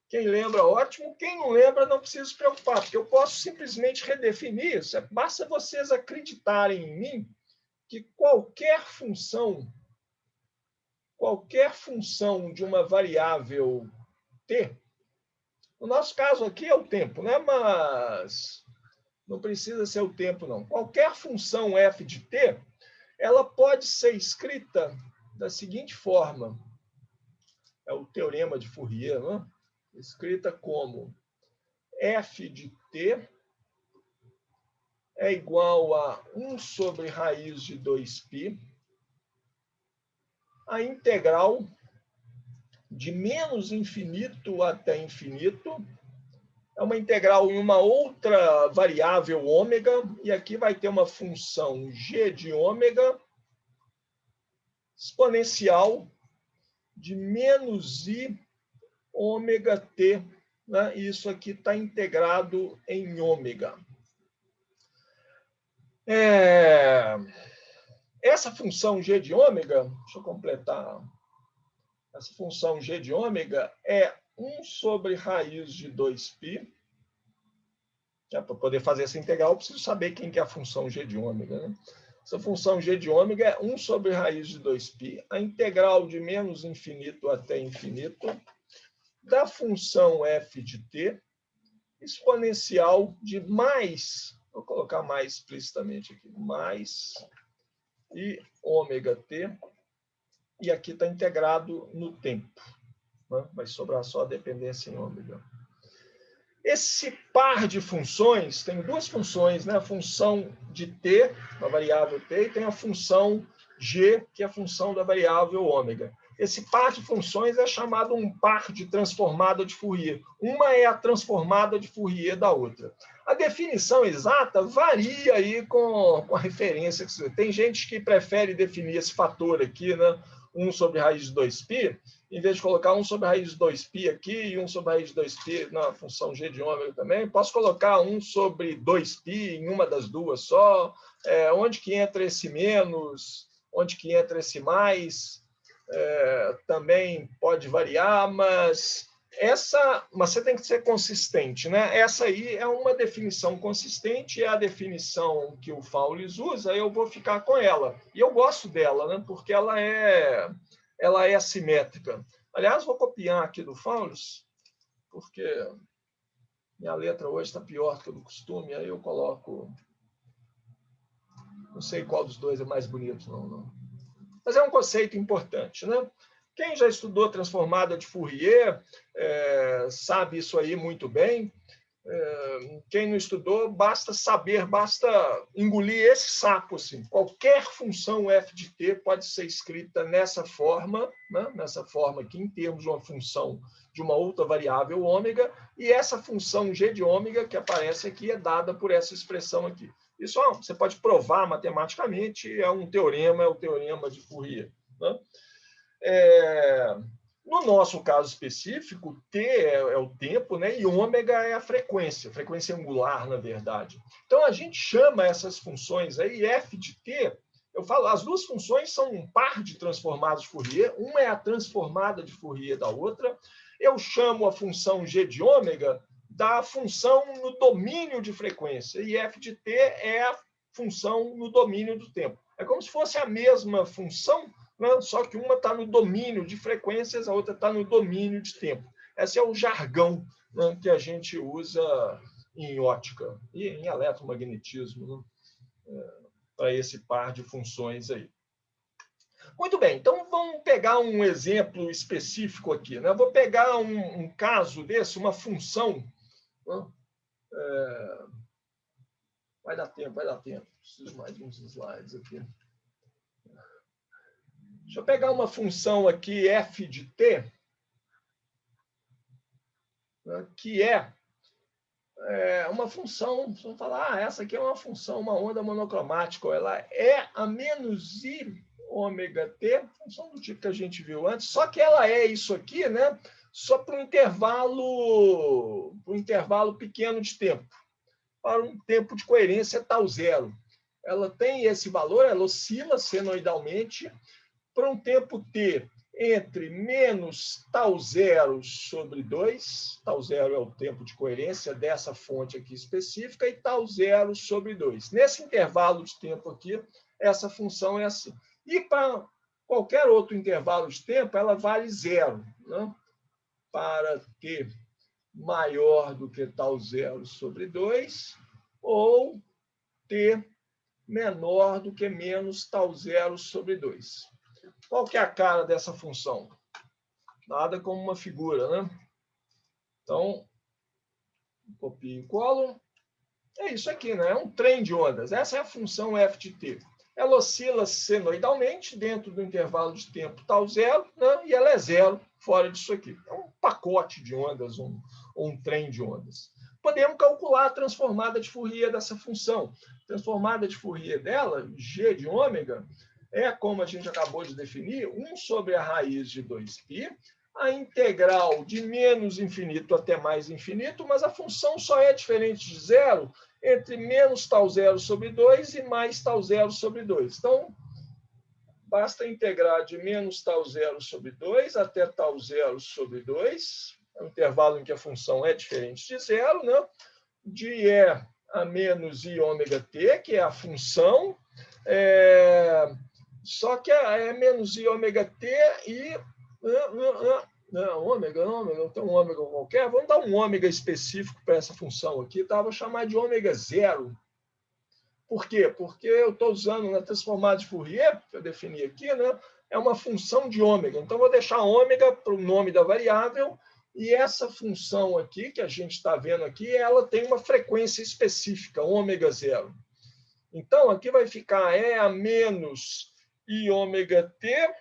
Quem lembra, ótimo. Quem não lembra, não precisa se preocupar, porque eu posso simplesmente redefinir isso. Basta vocês acreditarem em mim que qualquer função de uma variável t, no nosso caso aqui é o tempo, né? Mas não precisa ser o tempo, não. Qualquer função f de t, ela pode ser escrita da seguinte forma. É o teorema de Fourier, né? Escrita como f de t é igual a 1 sobre raiz de 2π, a integral de menos infinito até infinito, é uma integral em uma outra variável ômega, e aqui vai ter uma função g de ômega exponencial de menos i ômega t, né? Isso aqui está integrado em ômega. Essa função g de ômega, deixa eu completar, essa função g de ômega é 1 sobre raiz de 2π. Para poder fazer essa integral, eu preciso saber quem que é a função g de ômega. Né? Essa função g de ômega é 1 sobre raiz de 2π, a integral de menos infinito até infinito, da função f de t, exponencial de mais, vou colocar mais explicitamente aqui, mais i ômega t, e aqui está integrado no tempo. Né? Vai sobrar só a dependência em ômega. Esse par de funções, tem duas funções, né? A função de t, da variável t, e tem a função g, que é a função da variável ômega. Esse par de funções é chamado um par de transformada de Fourier. Uma é a transformada de Fourier da outra. A definição exata varia aí com a referência que você tem. Gente que prefere definir esse fator aqui, né? 1 sobre raiz de 2π, em vez de colocar 1 sobre raiz de 2π aqui e 1 sobre raiz de 2π na função g de ômega também, posso colocar 1 sobre 2π em uma das duas só. Onde que entra esse menos? Onde que entra esse mais? Também pode variar, mas você tem que ser consistente, né? Essa aí é uma definição consistente, é a definição que o Faules usa, eu vou ficar com ela. E eu gosto dela, né? Porque ela é simétrica. Aliás, vou copiar aqui do Faules, porque minha letra hoje está pior do que do costume, aí eu coloco... Não sei qual dos dois é mais bonito, não. Mas é um conceito importante, né? Quem já estudou transformada de Fourier sabe isso aí muito bem. Quem não estudou, basta saber, basta engolir esse sapo. Assim. Qualquer função f de t pode ser escrita nessa forma, né? Nessa forma aqui, em termos de uma função de uma outra variável ômega, e essa função g de ômega que aparece aqui é dada por essa expressão aqui. Isso você pode provar matematicamente, é um teorema, é o teorema de Fourier. Né? No nosso caso específico, t é o tempo, né? E ômega é a frequência angular, na verdade. Então, a gente chama essas funções aí, f de t, eu falo, as duas funções são um par de transformadas de Fourier, uma é a transformada de Fourier da outra. Eu chamo a função g de ômega da função no domínio de frequência, e f de t é a função no domínio do tempo. É como se fosse a mesma função, né? Só que uma está no domínio de frequências, a outra está no domínio de tempo. Esse é o jargão, né, que a gente usa em ótica e em eletromagnetismo, né, para esse par de funções aí. Muito bem, então vamos pegar um exemplo específico aqui. Né? Eu vou pegar um caso desse, uma função. Vai dar tempo. Preciso mais de uns slides aqui. Deixa eu pegar uma função aqui, f de t, que é uma função, vamos falar, essa aqui é uma função, uma onda monocromática, ela é a menos i ômega t, função do tipo que a gente viu antes, só que ela é isso aqui, né? Só para um intervalo pequeno de tempo, para um tempo de coerência tal zero. Ela tem esse valor, ela oscila senoidalmente para um tempo t entre menos tal zero sobre 2, tal zero é o tempo de coerência dessa fonte aqui específica, e tal zero sobre 2. Nesse intervalo de tempo aqui, essa função é assim. E para qualquer outro intervalo de tempo, ela vale zero, né? Para t maior do que tal zero sobre 2, ou t menor do que menos tal zero sobre 2. Qual que é a cara dessa função? Nada como uma figura, né? Então, copio e colo. É isso aqui, né? É um trem de ondas. Essa é a função f de t. Ela oscila senoidalmente dentro do intervalo de tempo tal zero, né? E ela é zero fora disso aqui. É um pacote de ondas, ou um trem de ondas. Podemos calcular a transformada de Fourier dessa função. A transformada de Fourier dela, g de ômega, é como a gente acabou de definir, 1 sobre a raiz de 2π, a integral de menos infinito até mais infinito, mas a função só é diferente de zero entre menos tal zero sobre 2 e mais tal zero sobre 2. Então, basta integrar de menos tal zero sobre 2 até tal zero sobre 2, é um intervalo em que a função é diferente de zero, né? De e a menos i ômega t, que é a função, só que é menos i ômega t e... ômega, não tem um ômega qualquer. Vamos dar um ômega específico para essa função aqui, tá? Vou chamar de ômega zero. Por quê? Porque eu estou usando na transformada de Fourier, que eu defini aqui, né? É uma função de ômega. Então, vou deixar ômega para o nome da variável E essa função aqui, que a gente está vendo aqui, ela tem uma frequência específica, ômega zero. Então, aqui vai ficar E a menos I ômega T,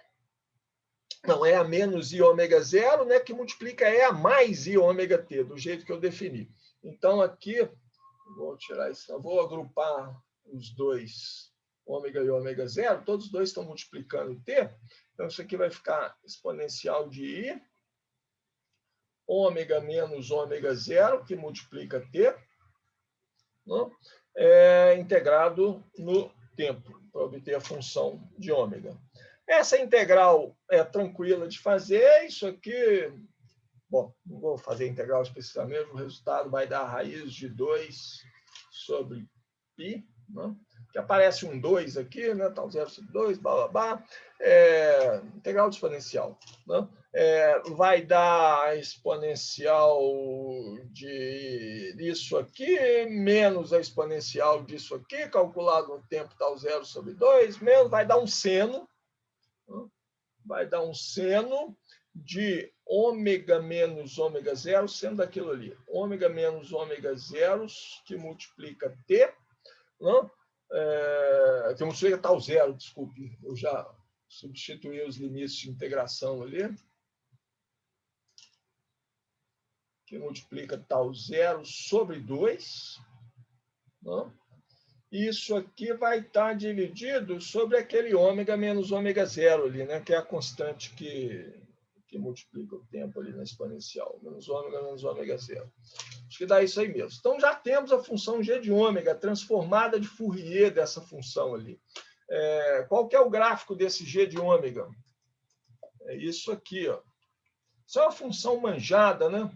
não, E a menos I ômega zero, né, que multiplica E a mais I ômega T, do jeito que eu defini. Então, aqui, vou tirar isso, vou agrupar os dois, ômega e ômega zero, todos os dois estão multiplicando T, então isso aqui vai ficar exponencial de I, ômega menos ômega zero, que multiplica T, não? Integrado no tempo, para obter a função de ômega. Essa integral é tranquila de fazer, isso aqui, bom, não vou fazer integral especificamente, o resultado vai dar a raiz de 2 sobre π, né? Que aparece um 2 aqui, né? Tal 0 sobre 2, blá, blá, blá. Integral de exponencial, né? Vai dar a exponencial disso aqui, menos a exponencial disso aqui, calculado no tempo tal 0 sobre 2, menos, vai dar um seno, né? Vai dar um seno de ômega menos ômega zero, sendo daquilo ali, ômega menos ômega zero, que multiplica T, né? Que multiplica tal zero, desculpe, eu já substituí os limites de integração ali, que multiplica tal zero sobre 2, né? Isso aqui vai estar dividido sobre aquele ômega menos ômega zero ali, né? Que é a constante que multiplica o tempo ali na exponencial, menos ômega zero. Acho que dá isso aí mesmo. Então, já temos a função g de ômega, a transformada de Fourier dessa função ali. Qual que é o gráfico desse g de ômega? É isso aqui, ó. Isso é uma função manjada, né?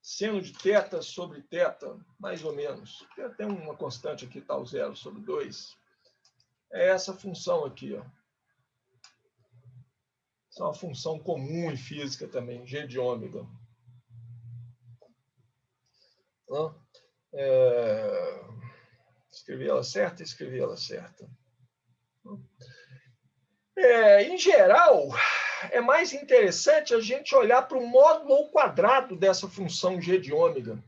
Seno de θ sobre θ, mais ou menos. Tem uma constante aqui, tal 0 sobre 2. É essa função aqui, ó. Essa é uma função comum em física também, g de ômega. Escrevi ela certa? Escrevi ela certa. Em geral, é mais interessante a gente olhar para o módulo ao quadrado dessa função g de ômega,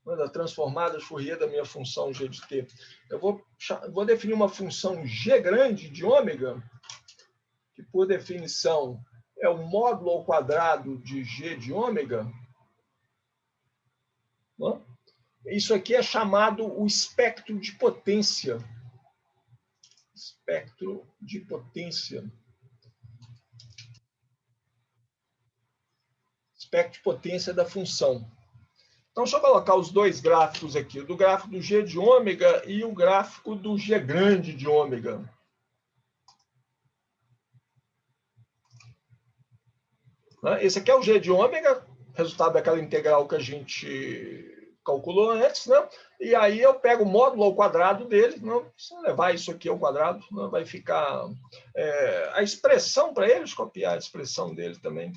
da transformada de Fourier da minha função g de t. Eu vou definir uma função g grande de ômega, que por definição é o módulo ao quadrado de g de ômega. Isso aqui é chamado o espectro de potência. Espectro de potência. Espectro de potência da função. Então, deixa eu colocar os dois gráficos aqui, do gráfico do g de ômega e o gráfico do g grande de ômega. Esse aqui é o g de ômega, resultado daquela integral que a gente calculou antes, né? E aí eu pego o módulo ao quadrado dele, não precisa levar isso aqui ao quadrado, não vai ficar a expressão para eles, copiar a expressão dele também,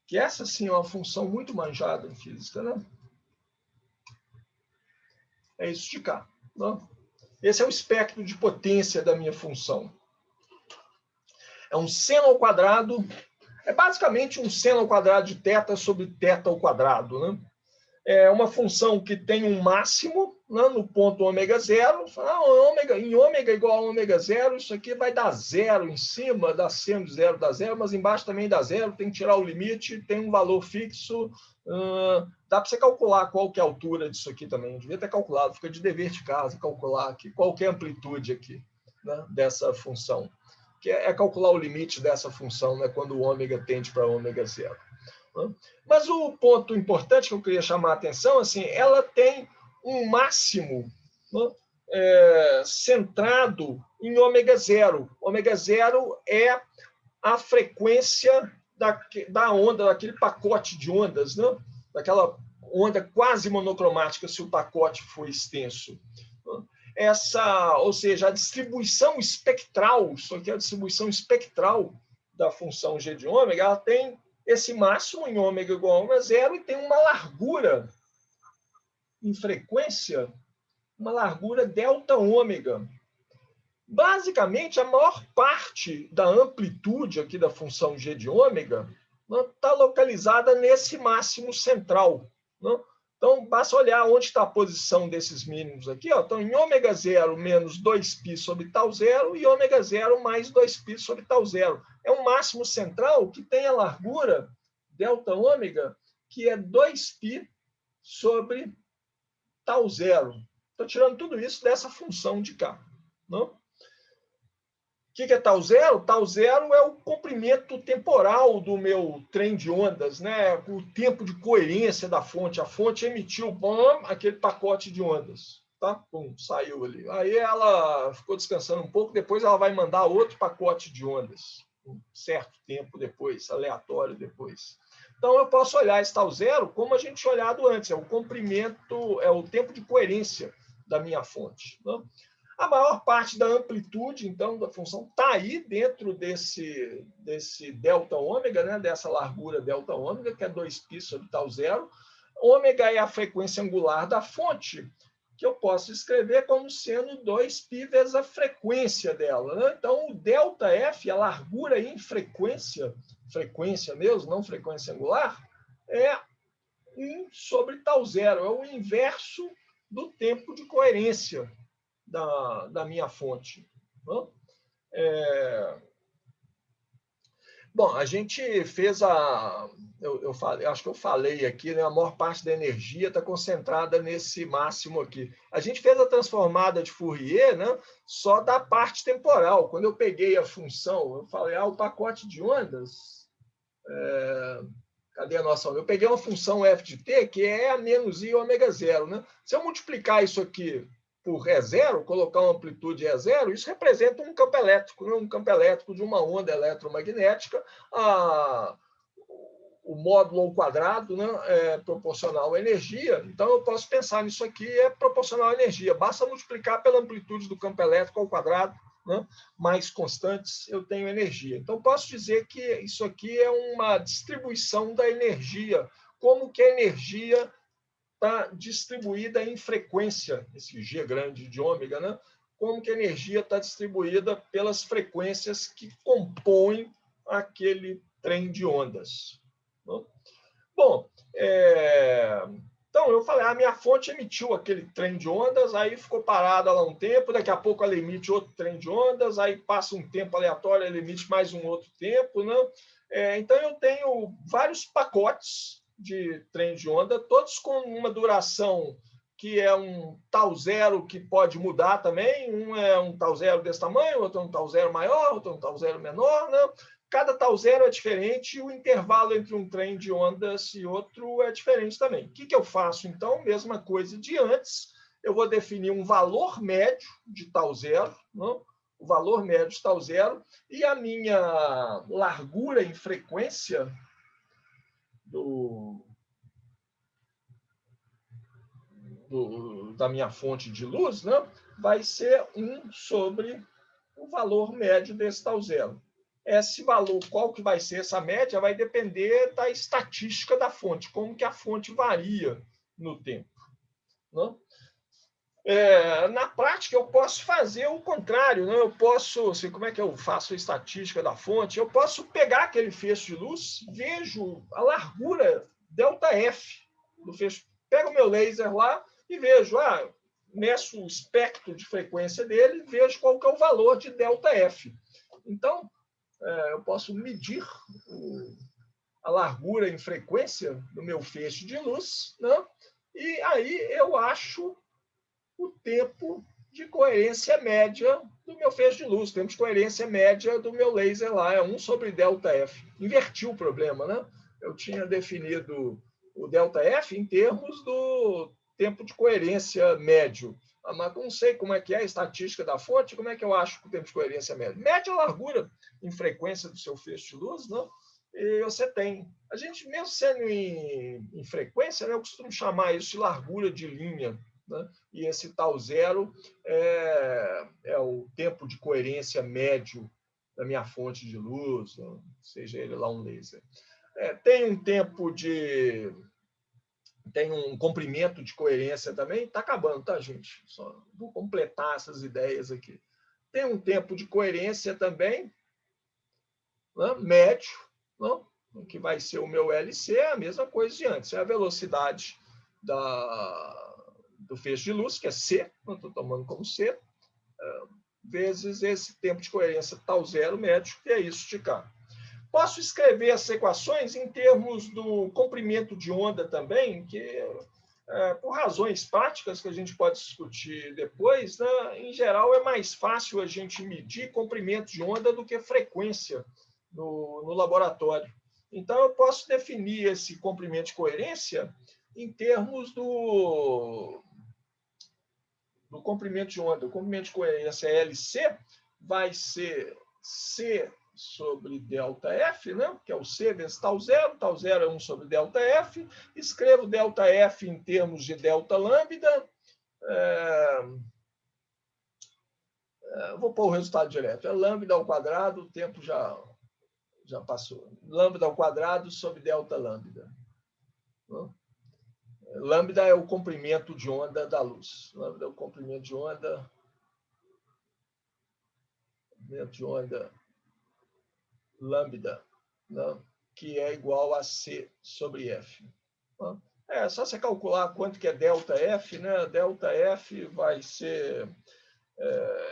que essa sim é uma função muito manjada em física, né? É isso de cá, não? Esse é o espectro de potência da minha função. É um seno ao quadrado, é basicamente um seno ao quadrado de θ sobre θ ao quadrado, né? É uma função que tem um máximo, né, no ponto ômega zero. Em ômega igual a ômega zero, isso aqui vai dar zero em cima, dá seno de zero, dá zero, mas embaixo também dá zero, tem que tirar o limite, tem um valor fixo. Dá para você calcular qual que é a altura disso aqui também. Eu devia ter calculado, fica de dever de casa calcular aqui, qual que é a amplitude aqui, né, dessa função. Que é calcular o limite dessa função, né, quando o ômega tende para ômega zero. Mas o ponto importante que eu queria chamar a atenção, assim, ela tem um máximo, né, centrado em ômega zero. Ômega zero é a frequência da onda, daquele pacote de ondas, né? Daquela onda quase monocromática, se o pacote for extenso. Ou seja, a distribuição espectral, isso aqui é a distribuição espectral da função g de ômega, ela tem esse máximo em ômega igual a ômega zero e tem uma largura em frequência, uma largura delta ômega. Basicamente, a maior parte da amplitude aqui da função g de ômega, está localizada nesse máximo central. Né? Então, basta olhar onde está a posição desses mínimos aqui. Ó. Então, em ômega 0 menos 2π sobre tau 0 e ômega 0 mais 2π sobre tau 0. É um máximo central que tem a largura delta ômega, que é 2π sobre tau 0. Estou tirando tudo isso dessa função de cá. Não? O que é tau 0? Tau 0 é o comprimento temporal do meu trem de ondas, né? O tempo de coerência da fonte. A fonte emitiu aquele pacote de ondas. Tá? Pum, saiu ali. Aí ela ficou descansando um pouco, depois ela vai mandar outro pacote de ondas. Um certo tempo depois, aleatório depois. Então, eu posso olhar esse tau 0 como a gente tinha olhado antes. É o comprimento, é o tempo de coerência da minha fonte. Né? A maior parte da amplitude, então, da função está aí dentro desse delta ômega, né? Dessa largura delta ômega, que é 2π sobre tau 0. Ômega é a frequência angular da fonte, que eu posso escrever como sendo 2π vezes a frequência dela. Né? Então, o ΔF, a largura em frequência mesmo, não frequência angular, é 1 sobre tau 0. É o inverso do tempo de coerência da minha fonte. Né? Bom, a gente fez acho que eu falei aqui, né? A maior parte da energia está concentrada nesse máximo aqui. A gente fez a transformada de Fourier, né? Só da parte temporal. Quando eu peguei a função, eu falei, o pacote de ondas... Cadê a nossa? Eu peguei uma função f de t, que é a menos i ômega 0. Né? Se eu multiplicar isso aqui por E0, colocar uma amplitude E0, isso representa um campo elétrico, né? Um campo elétrico de uma onda eletromagnética. O módulo ao quadrado, né, é proporcional à energia. Então, eu posso pensar nisso aqui, é proporcional à energia. Basta multiplicar pela amplitude do campo elétrico ao quadrado, né, mais constantes, eu tenho energia. Então, posso dizer que isso aqui é uma distribuição da energia, como que a energia está distribuída em frequência, esse G grande de ômega, né? Como que a energia está distribuída pelas frequências que compõem aquele trem de ondas. Né? Bom, então eu falei, a minha fonte emitiu aquele trem de ondas, aí ficou parada lá um tempo, daqui a pouco ela emite outro trem de ondas, aí passa um tempo aleatório, ela emite mais um outro tempo. Né? Então eu tenho vários pacotes de trem de onda, todos com uma duração que é um tau 0 que pode mudar também. Um é um tau 0 desse tamanho, outro é um tau 0 maior, outro é um tau 0 menor. Né? Cada tau 0 é diferente e o intervalo entre um trem de ondas e outro é diferente também. O que eu faço, então? Mesma coisa de antes. Eu vou definir um valor médio de tau 0, né? O valor médio de tau 0, e a minha largura em frequência da minha fonte de luz, né, vai ser 1 sobre o valor médio desse tau 0. Esse valor, qual que vai ser essa média, vai depender da estatística da fonte, como que a fonte varia no tempo. Né? Na prática, eu posso fazer o contrário. Né? Eu posso, assim, como é que eu faço a estatística da fonte? Eu posso pegar aquele feixe de luz, vejo a largura ΔF do feixe, pego o meu laser lá e vejo, meço o espectro de frequência dele, vejo qual que é o valor de ΔF. Então, eu posso medir a largura em frequência do meu feixe de luz, né? E aí eu acho o tempo de coerência média do meu feixe de luz, o tempo de coerência média do meu laser lá, é 1 sobre ΔF. Inverti o problema, né? Eu tinha definido o ΔF em termos do tempo de coerência médio. Mas não sei como é que é a estatística da fonte, como é que eu acho o tempo de coerência médio? Mede a largura em frequência do seu feixe de luz, né? E você tem. A gente, mesmo sendo em frequência, né, eu costumo chamar isso de largura de linha. Né? E esse tau 0 é o tempo de coerência médio da minha fonte de luz, seja ele lá um laser. Tem um tempo de... Tem um comprimento de coerência também. Está acabando, tá, gente? Só vou completar essas ideias aqui. Tem um tempo de coerência também, né? Médio. Né? que vai ser o meu LC, é a mesma coisa de antes. É a velocidade do feixe de luz, que é C, eu estou tomando como C, vezes esse tempo de coerência tal zero médio, que é isso de cá. Posso escrever as equações em termos do comprimento de onda também, que, por razões práticas que a gente pode discutir depois, né, em geral é mais fácil a gente medir comprimento de onda do que frequência no laboratório. Então, eu posso definir esse comprimento de coerência em termos do comprimento de onda. O comprimento de coerência LC vai ser C sobre ΔF, né? Que é o C vezes tal zero é 1 sobre ΔF. Escrevo ΔF em termos de delta lambda. Vou pôr o resultado direto. É lambda ao quadrado, o tempo já passou. Lambda ao quadrado sobre delta lambda. Lambda é o comprimento de onda da luz. Lambda é o comprimento de onda lambda, né? Que é igual a C sobre F. É só você calcular quanto que é ΔF, né? ΔF vai ser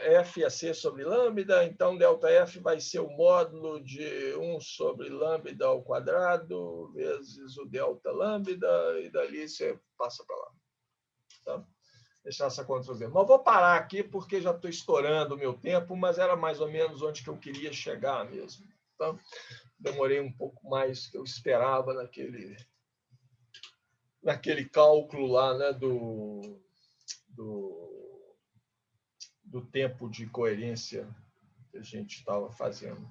F é C sobre lambda, então ΔF vai ser o módulo de 1 sobre lambda ao quadrado vezes o delta lambda, e dali você passa para lá. Tá? Deixar essa conta fazer. Mas vou parar aqui porque já estou estourando o meu tempo, mas era mais ou menos onde que eu queria chegar mesmo. Então, demorei um pouco mais que eu esperava naquele cálculo lá, né, do tempo de coerência que a gente estava fazendo.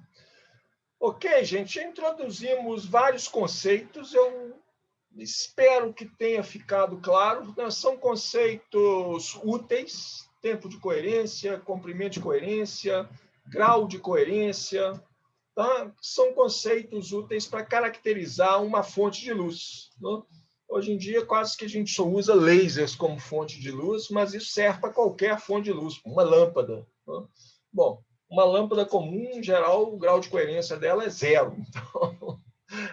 Ok, gente, introduzimos vários conceitos, eu espero que tenha ficado claro. São conceitos úteis, tempo de coerência, comprimento de coerência, grau de coerência, tá? São conceitos úteis para caracterizar uma fonte de luz. Né? Hoje em dia, quase que a gente só usa lasers como fonte de luz, mas isso serve para qualquer fonte de luz, uma lâmpada. Né? Bom, uma lâmpada comum, em geral, o grau de coerência dela é 0. Então,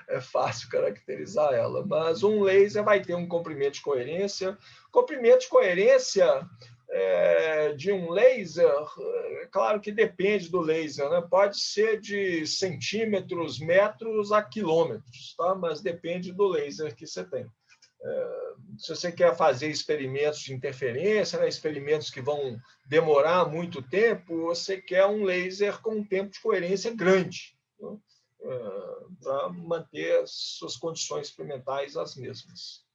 é fácil caracterizar ela. Mas um laser vai ter um comprimento de coerência. Comprimento de coerência de um laser, claro que depende do laser, né? Pode ser de centímetros, metros a quilômetros, tá? Mas depende do laser que você tem. Se você quer fazer experimentos de interferência, né, experimentos que vão demorar muito tempo, você quer um laser com um tempo de coerência grande, né, para manter suas condições experimentais as mesmas.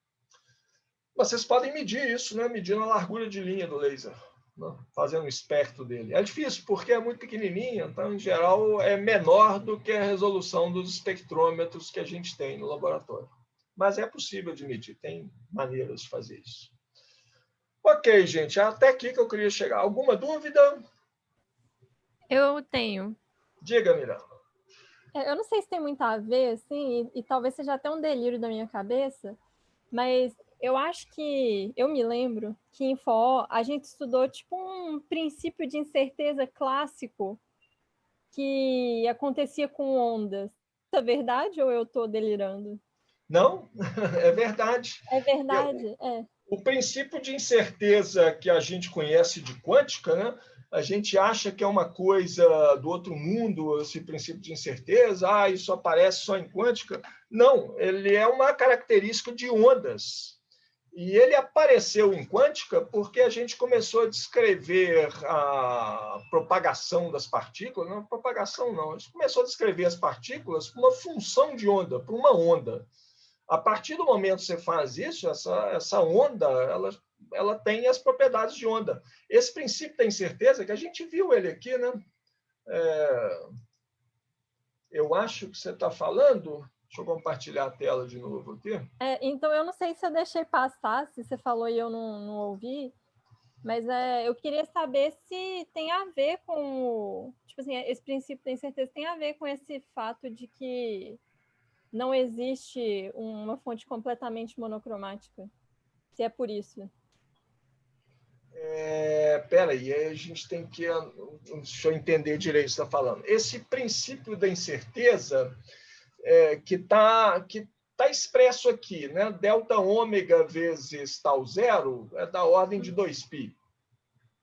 Vocês podem medir isso, né, medindo a largura de linha do laser, né, fazendo um espectro dele. É difícil, porque é muito pequenininho, então, em geral, é menor do que a resolução dos espectrômetros que a gente tem no laboratório. Mas é possível de medir, tem maneiras de fazer isso. Ok, gente, até aqui que eu queria chegar. Alguma dúvida? Eu tenho. Diga, Miranda. Eu não sei se tem muito a ver, assim, e talvez seja até um delírio da minha cabeça, mas eu acho que, eu me lembro que em FOO a gente estudou tipo um princípio de incerteza clássico que acontecia com ondas. Isso é verdade ou eu estou delirando? Não, é verdade. É verdade, O princípio de incerteza que a gente conhece de quântica, né? A gente acha que é uma coisa do outro mundo, esse princípio de incerteza, isso aparece só em quântica. Não, ele é uma característica de ondas. E ele apareceu em quântica porque a gente começou a descrever a propagação das partículas. Não, propagação não, a gente começou a descrever as partículas por uma função de onda, por uma onda. A partir do momento que você faz isso, essa onda, ela tem as propriedades de onda. Esse princípio da incerteza, que a gente viu ele aqui, né? Eu acho que você está falando... Deixa eu compartilhar a tela de novo aqui. Então, eu não sei se eu deixei passar, se você falou e eu não ouvi, mas eu queria saber se tem a ver com... Tipo assim, esse princípio da incerteza tem a ver com esse fato de que não existe uma fonte completamente monocromática. Se é por isso. Espera aí, a gente tem que... Deixa eu entender direito o que você está falando. Esse princípio da incerteza... que tá expresso aqui, né? Delta ômega vezes tau zero é da ordem de 2π,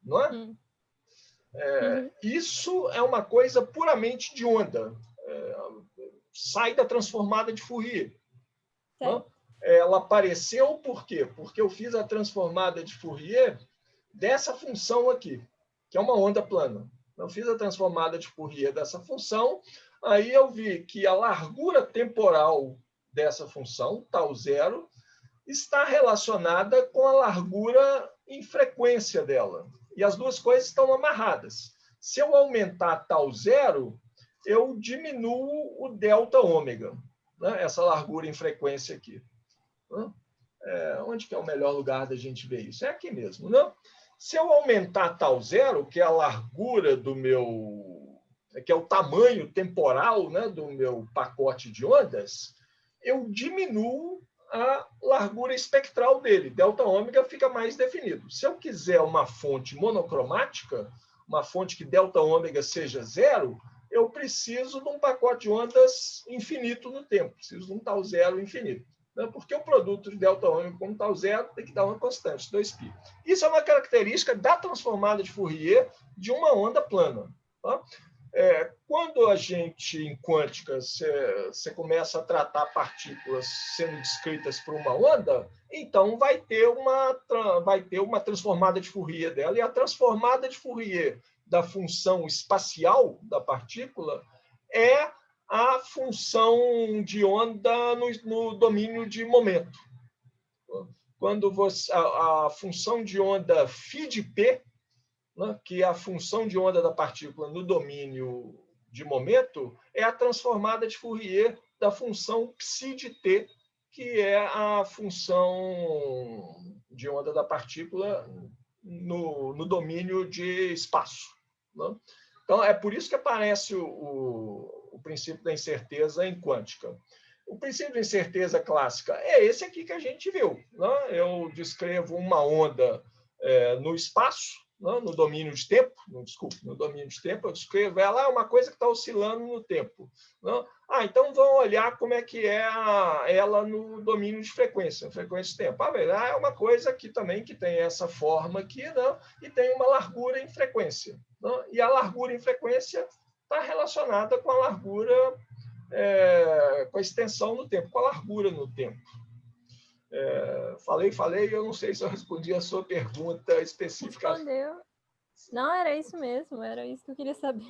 não é? Isso é uma coisa puramente de onda. Sai da transformada de Fourier. Ela apareceu por quê? Porque eu fiz a transformada de Fourier dessa função aqui, que é uma onda plana. Eu fiz a transformada de Fourier dessa função, aí eu vi que a largura temporal dessa função, tau zero, está relacionada com a largura em frequência dela. E as duas coisas estão amarradas. Se eu aumentar tau zero, eu diminuo o delta ômega, né? Essa largura em frequência aqui. Onde que é o melhor lugar da gente ver isso? É aqui mesmo, não? Se eu aumentar tau zero, que é a largura do meu, que é o tamanho temporal, né, do meu pacote de ondas, eu diminuo a largura espectral dele. Delta ômega fica mais definido. Se eu quiser uma fonte monocromática, uma fonte que delta ômega seja zero, eu preciso de um pacote de ondas infinito no tempo. Preciso de um tau zero infinito. Porque o produto de delta ômega com tau zero tem que dar uma constante, 2π. Isso é uma característica da transformada de Fourier de uma onda plana. Tá? Quando a gente, em quântica, você começa a tratar partículas sendo descritas por uma onda, então vai ter uma transformada de Fourier dela, e a transformada de Fourier da função espacial da partícula é a função de onda no domínio de momento. Quando a função de onda φ/p, né, que é a função de onda da partícula no domínio de momento, é a transformada de Fourier da função ψ/t, que é a função de onda da partícula no domínio de espaço. Né? Então, é por isso que aparece o princípio da incerteza em quântica. O princípio da incerteza clássica é esse aqui que a gente viu. Né? Eu descrevo uma onda no espaço, né? No domínio de tempo, no domínio de tempo, eu descrevo ela, é uma coisa que está oscilando no tempo. Né? Então vamos olhar como é que é ela no domínio de frequência de tempo. É uma coisa que também que tem essa forma aqui, né? E tem uma largura em frequência. Né? E a largura em frequência está relacionada com a largura, com a extensão no tempo, com a largura no tempo. Falei, eu não sei se eu respondi a sua pergunta específica. Respondeu. Não, era isso mesmo, era isso que eu queria saber.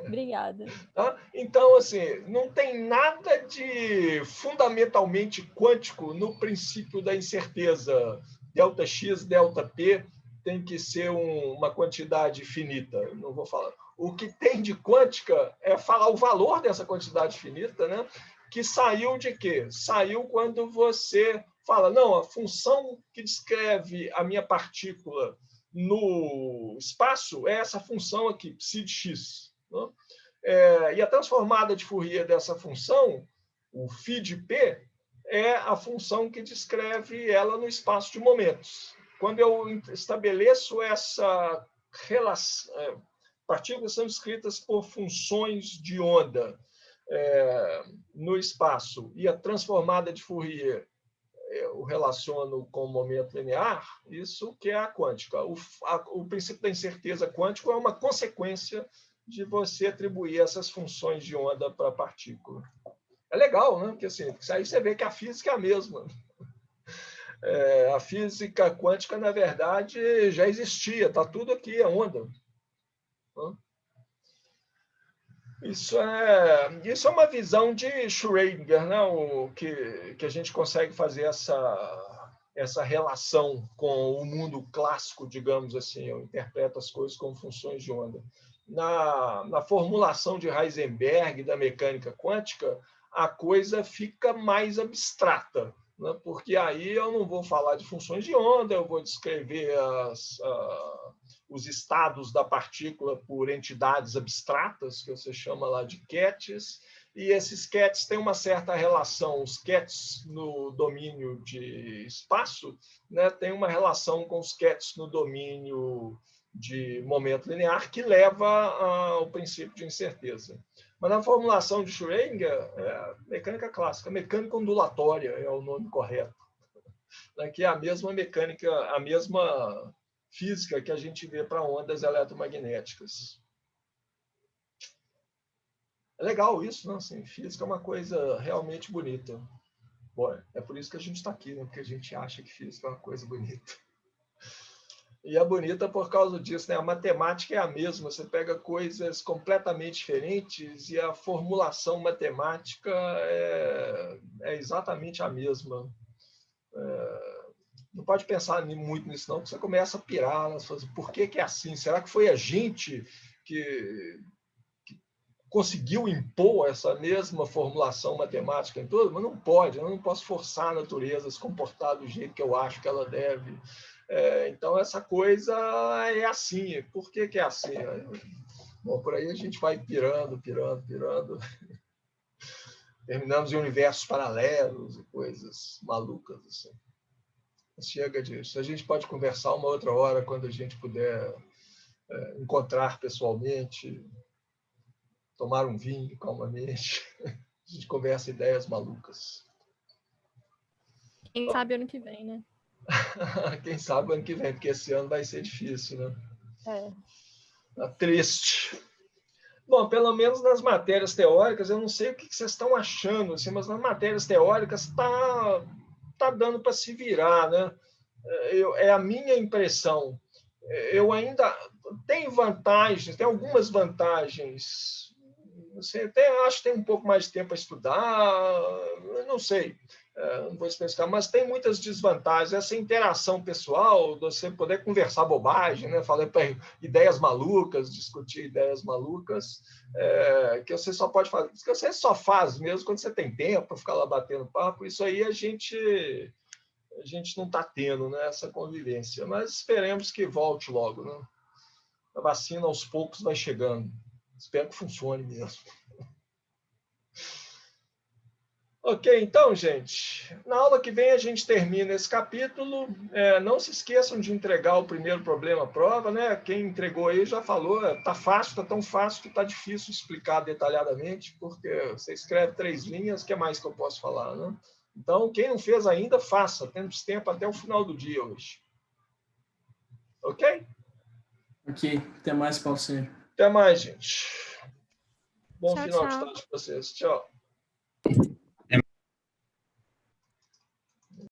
Obrigada. Tá? Então, assim, não tem nada de fundamentalmente quântico no princípio da incerteza. Δx, Δp tem que ser uma quantidade finita. Eu não vou falar. O que tem de quântica é falar o valor dessa quantidade finita, né? Que saiu de quê? Saiu quando você fala, não, a função que descreve a minha partícula no espaço é essa função aqui, psi de x. Né? E a transformada de Fourier dessa função, o φ/p, é a função que descreve ela no espaço de momentos. Quando eu estabeleço essa relação, partículas são descritas por funções de onda no espaço, e a transformada de Fourier eu relaciono com o momento linear, isso que é a quântica. O princípio da incerteza quântica é uma consequência de você atribuir essas funções de onda para a partícula. É legal, né? Porque assim, aí você vê que a física é a mesma. A física quântica, na verdade, já existia, está tudo aqui, é onda. Isso é uma visão de Schrödinger, né? Que a gente consegue fazer essa relação com o mundo clássico, digamos assim. Eu interpreto as coisas como funções de onda. Na formulação de Heisenberg da mecânica quântica, a coisa fica mais abstrata, né? Porque aí eu não vou falar de funções de onda, eu vou descrever os estados da partícula por entidades abstratas, que você chama lá de qubits, e esses qubits têm uma certa relação, os qubits no domínio de espaço, né, têm uma relação com os qubits no domínio de momento linear, que leva ao princípio de incerteza. Mas na formulação de Schrödinger, mecânica clássica, mecânica ondulatória é o nome correto. Que é a mesma mecânica, a mesma física que a gente vê para ondas eletromagnéticas. É legal isso, né? Assim, física é uma coisa realmente bonita. Bom, é por isso que a gente está aqui, né? Porque a gente acha que física é uma coisa bonita. E é bonita por causa disso, né? A matemática é a mesma, você pega coisas completamente diferentes e a formulação matemática é exatamente a mesma. Não pode pensar muito nisso, não, porque você começa a pirar, né? Por que é assim? Será que foi a gente que conseguiu impor essa mesma formulação matemática em tudo? Mas não pode, eu não posso forçar a natureza a se comportar do jeito que eu acho que ela deve. Então, essa coisa é assim. Por que é assim? Bom, por aí a gente vai pirando. Terminamos em universos paralelos e coisas malucas. Assim. Chega disso. A gente pode conversar uma outra hora, quando a gente puder encontrar pessoalmente, tomar um vinho calmamente. A gente conversa ideias malucas. Quem sabe ano que vem, né? Quem sabe ano que vem, porque esse ano vai ser difícil, né? Tá triste. Bom, pelo menos nas matérias teóricas, eu não sei o que vocês estão achando, assim, mas nas matérias teóricas tá dando para se virar, né? É a minha impressão. Eu ainda tenho vantagens, tem algumas vantagens. Assim, até acho que tem um pouco mais de tempo para estudar, não sei, não vou especificar, mas tem muitas desvantagens. Essa interação pessoal, você poder conversar bobagem, né? Falar ideias malucas, discutir ideias malucas, que você só pode fazer, que você só faz mesmo quando você tem tempo para ficar lá batendo papo. Isso aí a gente não está tendo, né, essa convivência, mas esperemos que volte logo, né? A vacina aos poucos vai chegando. Espero que funcione mesmo. Ok, então, gente, na aula que vem a gente termina esse capítulo. Não se esqueçam de entregar o primeiro problema à prova, né? Quem entregou aí já falou, tá fácil, tá tão fácil que tá difícil explicar detalhadamente, porque você escreve 3 linhas, o que mais que eu posso falar, né? Então, quem não fez ainda, faça. Temos tempo até o final do dia hoje. Ok? Ok. Até mais, Paulo Sérgio. Até mais, gente. Bom Tchau, final de tchau. tarde para vocês. Tchau.